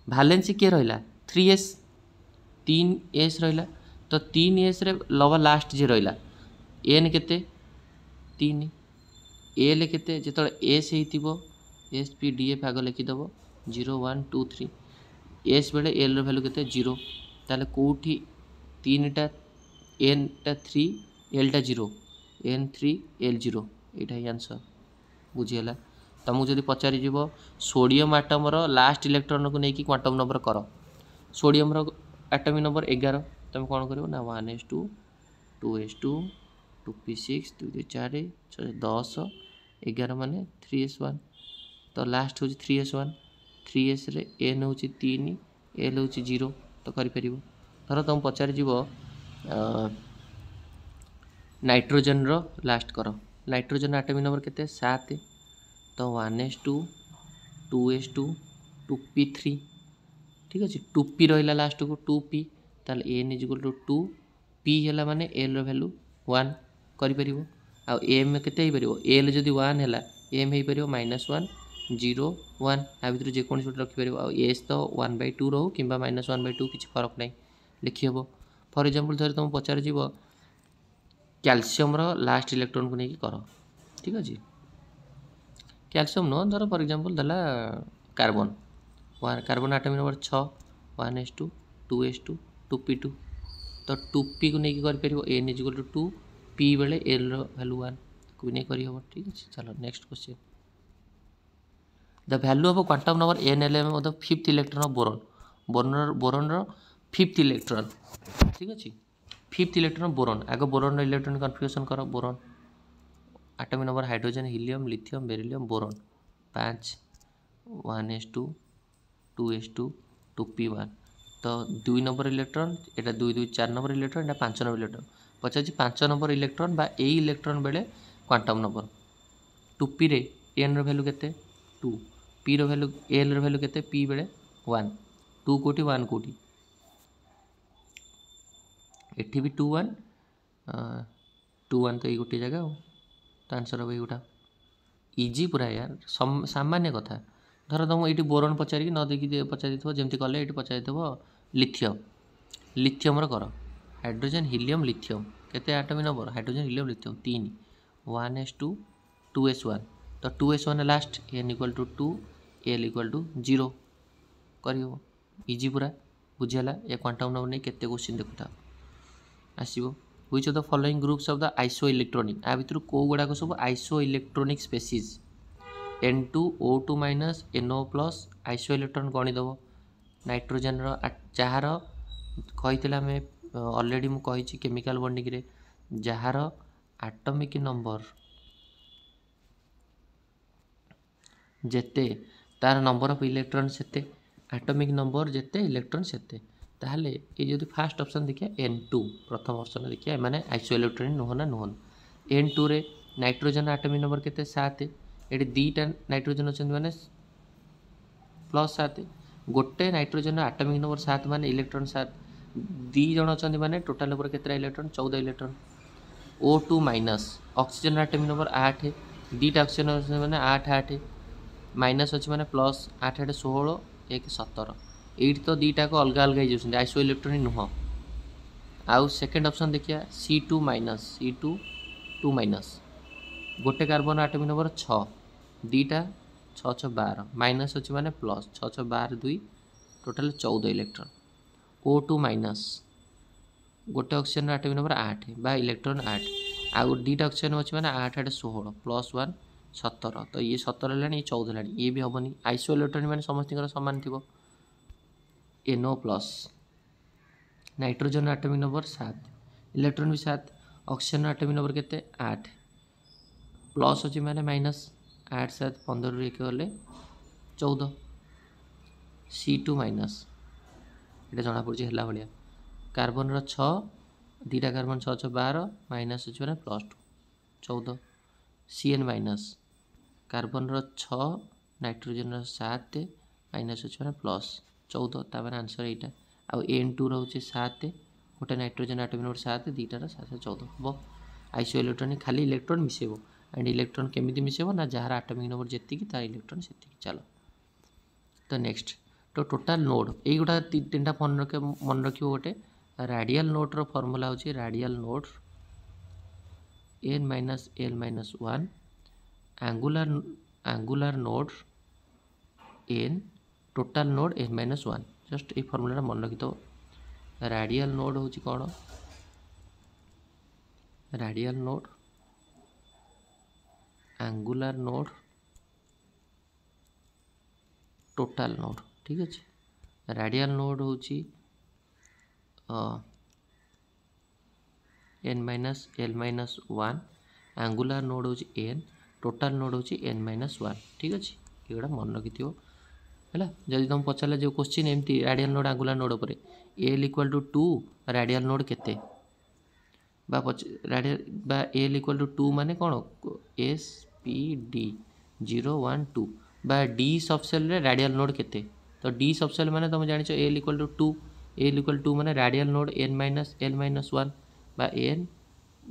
भालेंसी किए रहा 3s 3s रहा तो 3s रे लवा लास्ट जे रहा एन केते 3 एल केते जिते एस हो एस पी डी एफ आग लिखिदेव 0 1 2 3 एस बेले एल भैल्यू केते 0 ताले कोठी 3टा एन टा 3 एल टा 0 एन 3 एल 0 यहाँ ही आंसर बुझीगला तुमको जब पचारि सोडियम आटम लास्ट इलेक्ट्रॉन को लेकिन क्वांटम नंबर कर सोडियम एटॉमिक नंबर 11 तुम कौन कर 1s2 2s2 2p6 2 2 4 6 10 11 माने 3s1 तो लास्ट हूँ 3s1 3s रे एन हूँ 3 एल हूँ 0 तो करें धर तुम पचारि नाइट्रोजन रो लास्ट कर नाइट्रोजन एटॉमिक नंबर केते 7 तो 1s2 2s2 2p3 ठीक अच्छे 2p रहा लास्ट को 2p ताल N is equal to 2 p है माने एल वैल्यू 1 करें आउ एम केते एल जदि 1 है एम हो पार -1 0 1 आ भर जेको रखिपर एस तो 1/2 रो कि -1/2 किसी फरक ना लिखी हे फॉर एग्जांपल थोड़े तुम पचार कैल्शियम लास्ट इलेक्ट्रॉन को लेकिन कर ठीक अच्छे कैल्शियम नुह धर फॉर एग्जांपल दला carbon carbon atomic number 6 1s2 2s2 2p2 तो 2p को लेकिन कर N is equal to 2 p बेले एल वैल्यू 1 को भी नहीं करी हम ठीक है। चलो next question the value of quantum number nlm of the fifth electron of boron boron रो फिफ्थ इलेक्ट्रॉन ठीक अच्छे फिफ्थ इलेक्ट्रॉन बोरॉन आग बोरॉन इलेक्ट्रॉनिक कॉन्फिगरेशन कर boron atomic number hydrogen helium lithium beryllium boron 5 1s2 2s2 2p1 तो 2 number electron एटा 2 2 4 number electron एटा 5 number electron पचार 5 number electron बा ए electron बेले quantum number 2p रे N रो value केते 2 p रो value L रो value केते p बेले 1 2 कोटी 1 कोटी एठी भी 2 1 2 1 तो ये गोटे जगह तो आंसर हम गोटा इजी पूरा यार सामान्य कथा धर तुम ये बोरॉन पचारि न देखी पचारि जमी कले ये पचारि लिथियम लिथियम कर हाइड्रोजन हीलियम लिथियम केते atomic number hydrogen helium lithium 3 1s2 2s1 तो 2s1 last N equal to 2 L equal to 0 कर इजी पूरा बुझीगला ये क्वांटम नंबर नहीं केते क्वेश्चन देखुता आसो which of the following groups of the isoelectronic आ भितर को गुड़ाक सब isoelectronic species N2O2 minus NO plus isoelectron गणिदेव नाइट्रोजेन जार कही आम अलरेडी मुझे केमिकल बॉन्डिंग रे जार एटॉमिक नंबर जेते तार नंबर ऑफ इलेक्ट्रॉन सेते एटॉमिक नंबर जेते इलेक्ट्रॉन सेते ताहले ये जो फास्ट ऑप्शन देखिए N2 प्रथम ऑप्शन देखिए माने आइसो इलेक्ट्रॉन नुहन ना नुहन N2 रे नाइट्रोजन एटॉमिक नंबर केते 7 एटी दीटा नाइट्रोजन अछन माने प्लस 7 गोटे नाइट्रोजन एटॉमिक नंबर 7 माने इलेक्ट्रॉन 7 दी जण अछन माने टोटल नंबर केते electron 14 electron O2 minus oxygen atomic number 8 दीटा ऑक्सीजन अछन माने 8 8 माइनस अच्छे मैंने प्लस 8 8 16 1 17 ये तो दीटा को अलग अलग हो आइसो इलेक्ट्रॉन नुह आउ सेकेंड ऑप्शन देखिए C2 माइनस C2 2 माइनस गोटे कार्बन एटॉमिक नंबर 6 दीटा 6 6 12 माइनस अच्छे मैंने plus 6 6 12 2 total 14 electron O2 minus गोटे ऑक्सीजन एटॉमिक नंबर 8 बा इलेक्ट्रॉन 8 आउ दीटा ऑक्सीजन अच्छे मैंने 8 8 16 प्लस 1 17 तो ये 17 है ये 14 है ये भी हेनी आइसो इलेक्ट्रॉन मैंने समस्त सामान थी NO plus nitrogen atomic number 7 electron भी 7 ऑक्सीजन एटॉमिक नंबर केते 8 प्लस अच्छी मैंने माइनस 8 7 15 1 गले 14 C2 माइनस ये जना पड़ी है भाया कार्बन रो दीटा कार्बन 6 6 12 माइनस अच्छी मैंने प्लस 2 14 CN माइनस कार्बन रो नाइट्रोजन 7 माइनस अच्छे मैंने प्लस 14 तापर आंसर यहाँ आउ N2 रोचे 7 गोटे नाइट्रोजन एटॉमिक नंबर 7 दीटार 7 14 हम आइसो इलेक्ट्रॉन खाली इलेक्ट्रॉन मिसेब एंड इलेक्ट्रॉन केमी मिसेब ना जार एटॉमिक नंबर जी तार इलेक्ट्रॉन से चलो तो नेक्स्ट तो टोटाल नोड यही गोटा 3टा मन रख गोटे रेडियल नोड फॉर्मूला होची radial node N minus L minus 1 angular node N total node N minus 1 just ये फॉर्मूला मन रखी तो रेडियल नोड होची कौन radial node angular node total node ठीक अच्छे रेडियल नोड होची N minus L minus 1 angular node होची N टोटाल नोड होची N माइनस 1 ठीक अच्छे ये गोटा मन रखी है जदि तुम पचारे जो क्वेश्चन एमती रेडियल नोड एंगुलर नोड पर L equal to 2 radial node केते बा L इक्वल टू 2 माने कौन SPD 0 1 2 बा D सबसेल रे रेडियल नोड केते तो D सबसेल माने तुम जानिछ L equal to 2 L equal to माने radial node N minus L minus 1 बा N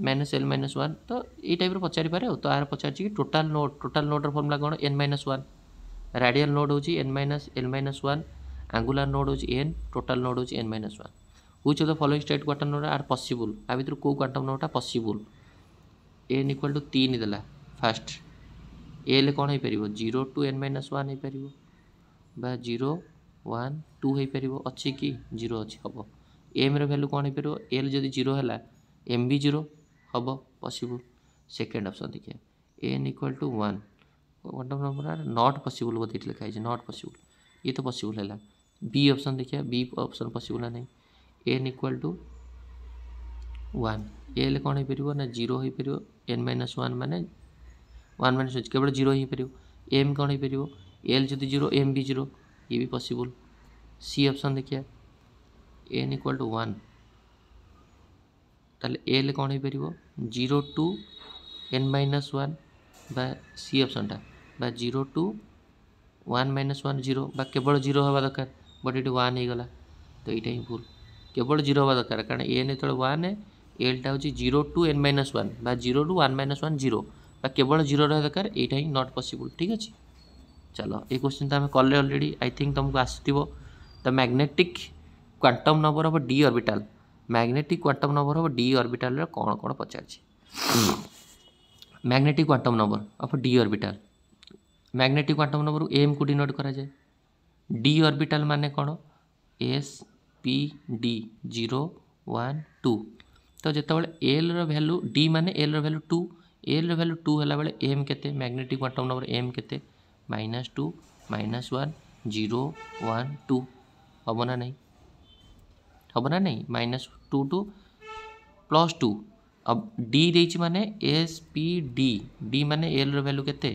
माइनस L माइनस 1 तो ये टाइप पचारि पारे तो आर पचार कि टोटाल नोड फॉर्मूला कौन N माइनस 1 रेडियल नोड होची N minus L minus 1 angular node होची N टोटाल नोड होची N minus 1 which of the following state quantum number are possible आ भीतर को क्वांटम नंबरटा पॉसिबल N इक्वल टू 3 देला fast L कौन हो पार 0 टू N माइनस 1 हो पार बा 0 1 2 हो पार अच्छी कि 0 अच्छी हम M रो वैल्यू कौन हो पार L जदि 0 है M भी 0 हम पॉसिबल सेकेंड ऑप्शन देखिए N equal to 1 quantum number not possible बोलते लिखा है नॉट पॉसिबल ये तो पॉसिबल है बी ऑप्शन देखिए बी ऑप्शन पॉसिबल है नहीं N इक्वल टू 1 L कौन हो पार ना 0 हो पार N माइनस 1 माने 1 माइनस केवल 0 हो पार M कौन हो पार L जदि 0 M भी 0 ये भी पॉसिबल सी ऑप्शन देखिए N इक्वल टू 1 ताले L कौन हो पार 0 टू N माइनस 1 बा सी ऑप्शनटा बा 0 टू 1 माइनस 1 0 बा केवल 0 हवा दरकार बट ये 1 हो गला तो यहाँ ही भूल केवल 0 हवा दरकार कारण N जो 1 है Lटा हूँ 0 टू N माइनस 1 बा 0 टू 1 माइनस 1 0 बा केवल 0 रहा दरकार यहाँ ही नॉट पॉसिबल ठीक अच्छे चलो ये क्वेश्चन तो आम कले अलरेडी आई थिंक तुमको आसो the magnetic quantum number of D orbital magnetic quantum number of D orbital कौन कौन पचार magnetic quantum number of D orbital magnetic quantum number M को डिनोट करा जाए डी ऑर्बिटल माने कौन SPD 0 1 2 तो जितेबाला एल वैल्यू डी माने एल वैल्यू 2 एल वैल्यू 2 है बेले एम केते मैग्नेटिक क्वांटम नंबर एम केते -2 -1 0 1 2 हम ना नहीं हम ना नहीं -2 टू +2 अब डी देछि माने एस पी डी डी माने एल रो वैल्यू केते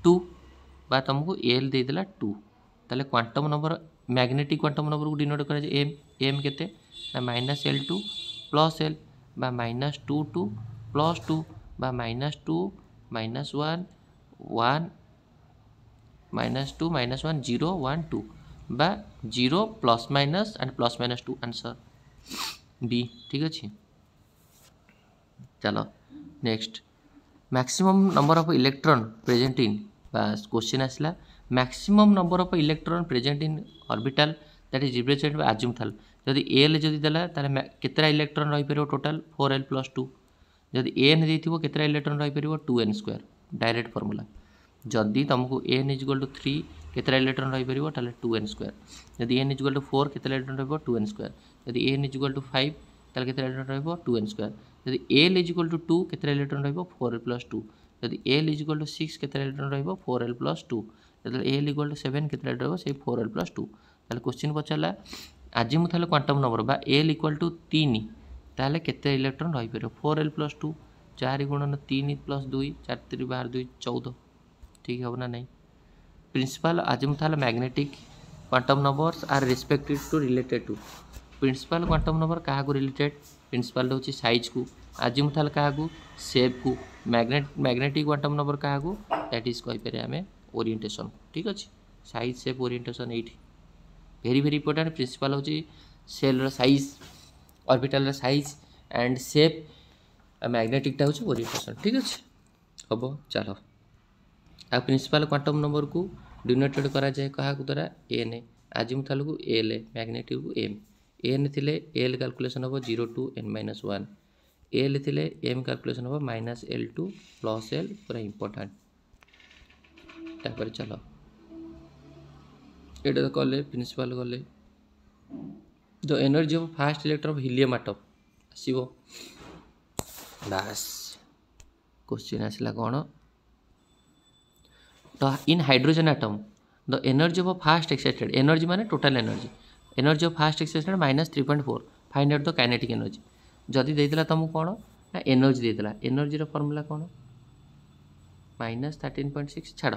2 बा तुमको एल दे देला 2 ताले quantum number magnetic quantum number को डिनोट करा एम एम केते ना -L2 + L बा -2 टू +2 बा -2 -1 1 -2 -1 0 1 2 बा 0 ± एंड +-2 आंसर बी ठीक अच्छे। चलो next maximum number of electron present in बस क्वेश्चन आसला maximum number of electron present in orbital that is represented by azimuthal जदि एल जदि देला ताले केतरा इलेक्ट्रॉन रही परियो टोटल 4l + 2 जदि एन देथिबो केतरा इलेक्ट्रॉन रही परियो 2n² डायरेक्ट फार्मूला जदि तुमको n = 3 केतरा इलेक्ट्रॉन रही परियो ताले 2n² जदि n = 4 केतरा इलेक्ट्रॉन रहबो 2n² जदि n = 5 ताले केतरा इलेक्ट्रॉन रहबो 2n² जदि L = 2 केतरा इलेक्ट्रॉन रहबो 4l + 2 जदि L = 6 केतरा इलेक्ट्रॉन रहबो 4l + 2 जदि L = 7 केतरा रहबो से 4l + 2 ताले क्वेश्चन पचाला अजिमुथल क्वांटम नंबर बा L = 3 ताले केते इलेक्ट्रॉन रही परियो 4l + 2 4 × 3 + 2 4 3 12 2 14 ठीक है ना नहीं principal azimuthal magnetic quantum numbers are respected to related to principal quantum number क्या रिलेटेड प्रिंसिपल हूँ साइज को अजिमुथल क्या शेप को मैग्नेटिक क्वांटम नंबर क्या दैट इज कहीपर आम ओरिएंटेशन ठीक अच्छे साइज शेप ओरिएंटेशन ये वेरी वेरी इंपोर्टेंट प्रिंसिपल हूँ shell size orbital size and shape मैग्नेटिकटा हूँ ओरिएंटेशन ठीक अच्छे हम चलो आ प्रिंसिपल क्वांटम नंबर को डिनोटेड करा जाए क्या द्वारा एन अजिमुथल को एल मैग्नेटिक को एम एन थिले एल कैलकुलेशन हम 0 to n-1 एल थिले एम कैलकुलेशन हम -L2 + L पूरा इंपोर्टेंट तापर चलो ये कले प्रिंसिपल गले the energy of first electron of helium atom आसो बस क्वेश्चन आसला कौन the in hydrogen atom the energy of first excited energy माने total energy of first excited -3.4 find out the kinetic energy जदि देइतला तुमको कौन ना एनर्जी देइतला एनर्जी रो फार्मूला कौन -13.6 छाड़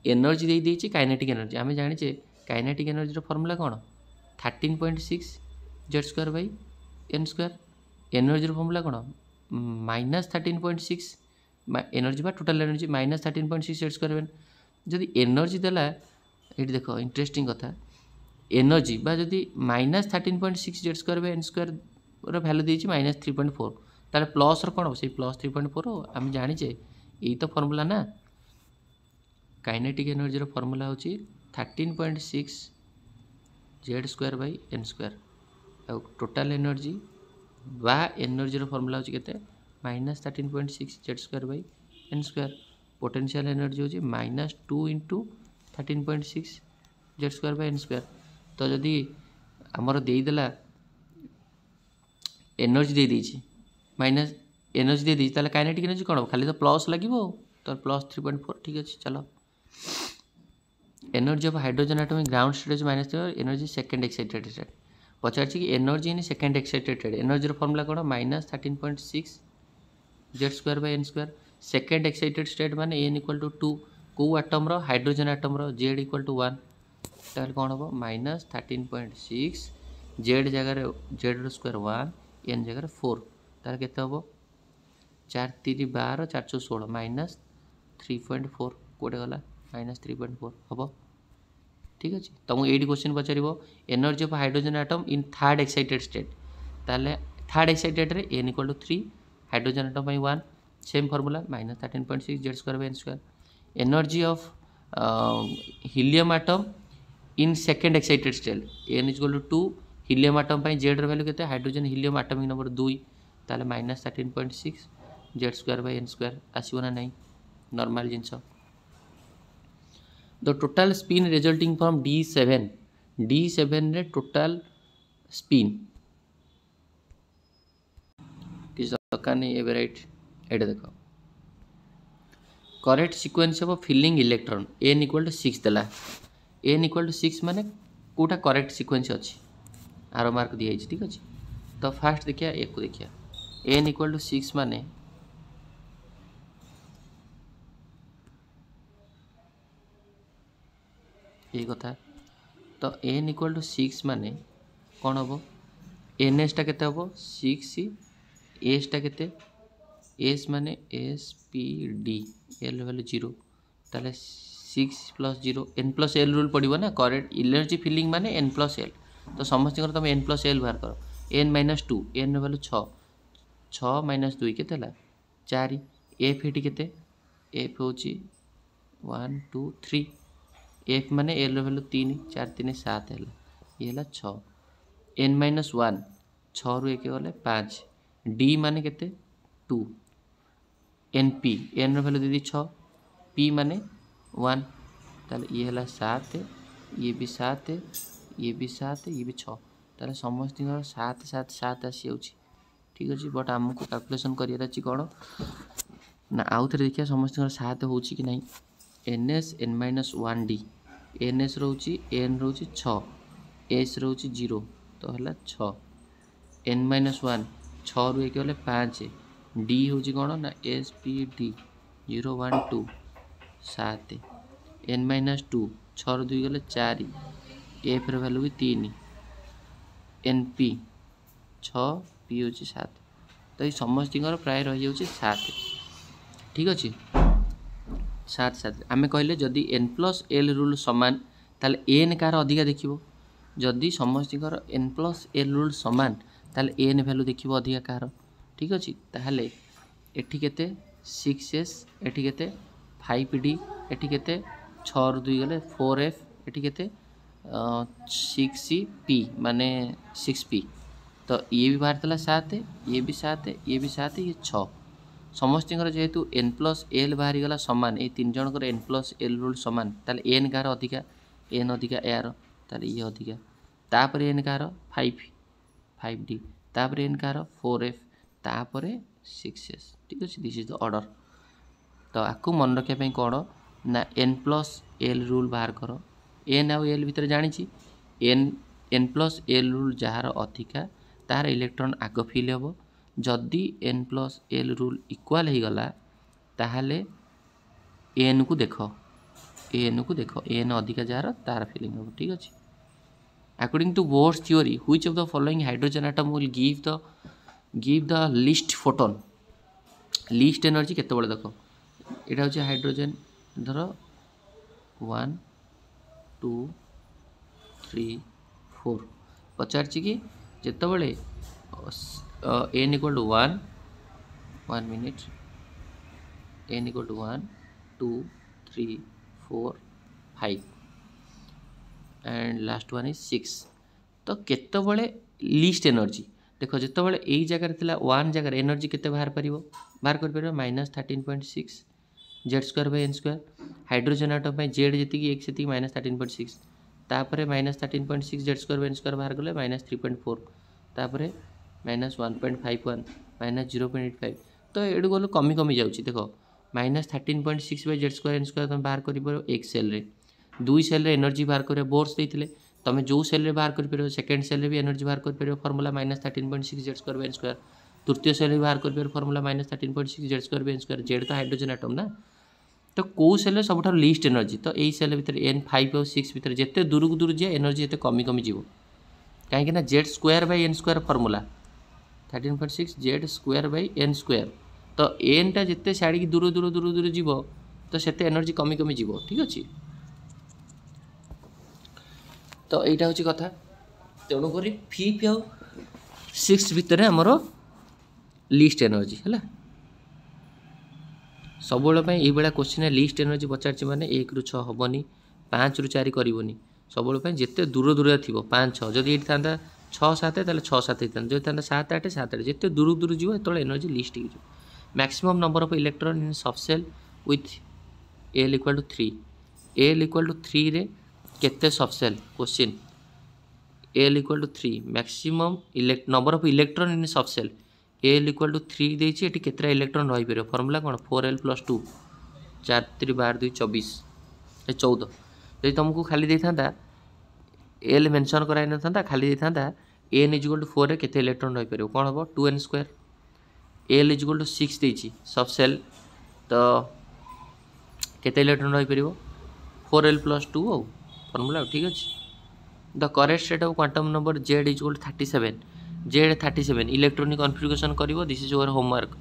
एनर्जी दे देछि काइनेटिक एनर्जी आमे जानि छे काइनेटिक एनर्जी रो फार्मूला कौन 13.6 z² / n² एनर्जी रो फार्मूला कौन -13.6 एनर्जी बा टोटल एनर्जी -13.6 z² जदि एनर्जी देला ये देख इंटरेस्टिंग कथा एनर्जी बा जदि -13.6 z² / n² रो वैल्यू देछि -3.4 ताले प्लस रो कोन से +3.4 हम जानिचे यही तो फार्मूला ना काइनेटिक एनर्जी रो फार्मूला होची 13.6 z² / n² आ टोटल एनर्जी बा एनर्जी रो फार्मूला होची केते -13.6 z² / n² पोटेंशियल एनर्जी होची -2 × 13.6 z² / n² तो जदि आमर देदेला एनर्जी दे देछि माइनस एनर्जी दे देछि ताले काइनेटिक एनर्जी कोन खाली तो प्लस लागिवो तो +3.4 ठीक अछि चलो energy of hydrogen atom in ground state -3 energy second excited state पचार कि energy in second excited state energy रो फार्मूला कोन -13.6 z² / n² second excited state माने n = 2 को एटम रो हाइड्रोजन एटम रो z = 1 ताल कोन हो -13.6 z जगह z रो स्क्वायर 1 n जगह 4 तार केते हो 4 3 12 416 -3.4 कोटे गला -3.4 हम ठीक अच्छे तुमको ये क्वेश्चन पचार energy of hydrogen atom in third excited state ताले थर्ड एक्साइटेड रे n = 3 hydrogen atom 1 same formula -13.6 z² / n² energy of helium atom in second excited state n = 2 helium atom z रो वैल्यू केते hydrogen helium atomic number 2 ताले -13.6 z² / n² आसीबो ना नहीं normal जिंस the total spin resulting from D7 रे total spin किस दरकार नहीं एबे राइट एडे देखो करेक्ट सिक्वेन्स हम filling electron n equal to 6 देला n इक्वल टू 6 माने कोटा करेक्ट सिक्वेन्स अच्छी आरो मार्क दिया ठीक अच्छे। तो फास्ट देखिए एक को देखिए n इक्वल टू 6 माने ये कथा। तो n इक्वल टू 6 माने कौन हम एन एस टा केते हम 6 एस टा केते एस माने S P D L value 0 ताले 6 प्लस 0 एन प्लस एल रूल पड़ो ना करेक्ट एनर्जी फिलिंग माने एन प्लस एल। तो समस्त तुम एन प्लस एल बाहर कर N minus 2 N value 6 minus 2 केते 4 एफ एटी केते एफ हूँ 1 2 3 एफ माने एल वैल्यू 3 4 3 7 है ये है 6 एन माइनस 1 6 रु 1 गले 5 डी माने केते 2 एन पी एन वैल्यू दीदी 6 पी माने 1 ताले ये है 7 ये भी 7 ये भी 7 ये भी 6 ताले समस्त 7 7 7 आसी जाउची ठीक अच्छे। बट आमको कैलकुलेशन करियर अछि कोन ना आउ थे देखिए समस्त 7 होची कि नहीं N S N minus 1 D N S रोची एन रोची 6 एस रोची 0 तो है 6 एन माइनस 1 6 रु 1 गले 5 डी हूँ कौन ना S P D 0 1 2 7 N minus 2 6 रु 2 गले 4 एफ वैल्यू भी 3 एन पी 6 पी हूँ 7 तो ये समस्त प्राय रही 7 ठीक अच्छे 7 7 आम कहले जदि एन प्लस एल रूल सामान ताले एन कार अधिका देखिबो जदि समस्त एन प्लस एल रूल सामान ताले एन वैल्यू देखिबो अधिका कार ठीक अच्छे। ताहले एठी केते 6s एठी केते 5d एठी केते 6 रु 2 गले 4f एठी केते 6p माने 6p तो ये भी बाहर तला 7 ये भी 7 ये भी 7 ये 6 समस्त जेहेतु एन प्लस एल बाहरी गला सामान ये 3 जनकर एन प्लस एल रूल सामान ताले एन कार अधिका एन अधिका यार ताले ये अधिका तापर एन कार 5d तापर एन कार 4f तापर 6s ठीक अच्छे दिस इज द ऑर्डर। तो आपको मन रखा कौन ना एन प्लस एल रूल बाहर कर एन आउ एल भितर जानी एन प्लस एल रूल जार अधिका तार इलेक्ट्रॉन आग फिल हम जदि N plus L rule equal हो गला ताहले एन को देख एन अधिका जार तार फिलिंग हम ठीक अच्छे। According to Bohr's theory which of the following hydrogen atom will give the least photon least energy केते बड़े देख यहाँ हूँ हाइड्रोजन धर 1 2 3 4 पचार कि जिते N equal to 1 minute N equal to 1 2 3 4 5 and last one is 6 तो केतबले लिस्ट एनर्जी देख जितेबाला यही जगार था 1 जगार एनर्जी केते बाहर कर -13.6 Z square by N squared hydrogen atom Z जी एक से -13.6 तापर -13.6 Z square by N squared बाहर गले -3.4 तापर -1.51 -0.85 तो ये गलो कमी कमी जाऊँगी देख -13.6 by Z square N square तुम बाहर कर एक सेल रे 2 सेल रे एनर्जी बाहर कर बोर्स देते तुम जो सेल रे बाहर कर सेकेंड सेल रे भी एनर्जी बाहर कर formula -13.6 Z square by N square तृतीय सेल रे बाहर कर formula -13.6 Z square by N square Z तो हाइड्रोजन एटम ना तो कौ सेल सब लिस्ट एनर्जी तो यही सेल भितर N5 और 6 भितर जिते दूर को दूर जाए एनर्जी ये कमी कमी जीव कहीं Z square by N square formula 13.6 Z square by N square तो एन टा जिते छाड़ी दूर दूर दूर दूर जीव तो से एनर्जी कमी कमी जीव ठीक अच्छे। तो यहाँ हूँ कथा तेणुक 5 और 6 भितर आमर लिस्ट एनर्जी है सब ये क्वेश्चन लिस्ट एनर्जी पचार माने 1 ରୁ 6 हेनी 5 ରୁ 4 करनी सब जिते दूर दूर थी 5 6 जदि ये था 6 7 ताले 6 7 होता जो था 7 8 7 8 जिते दूर दूर जीव ये एनर्जी लिस्ट हो maximum number of electron in subshell with L equal to 3 L equal to 3 रे केते subshell question L equal to 3 maximum number of electron in subshell L equal to 3 देती केतटा इलेक्ट्रॉन रही पार फॉर्मूला कौन 4l + 2 4×12 = 14 जदि तुमको खाली देता एल मेंशन कराई न खाली देता n = 4 रे केते इलेक्ट्रॉन रही परियो कोन हो 2n²। l = 6 देछि सब सेल तो केते इलेक्ट्रॉन रही परियो 4l + 2 हो फार्मूला ठीक अछि। The correct state of quantum number z = 37 z 37 electronic configuration करिवो दिस इज योर होमवर्क।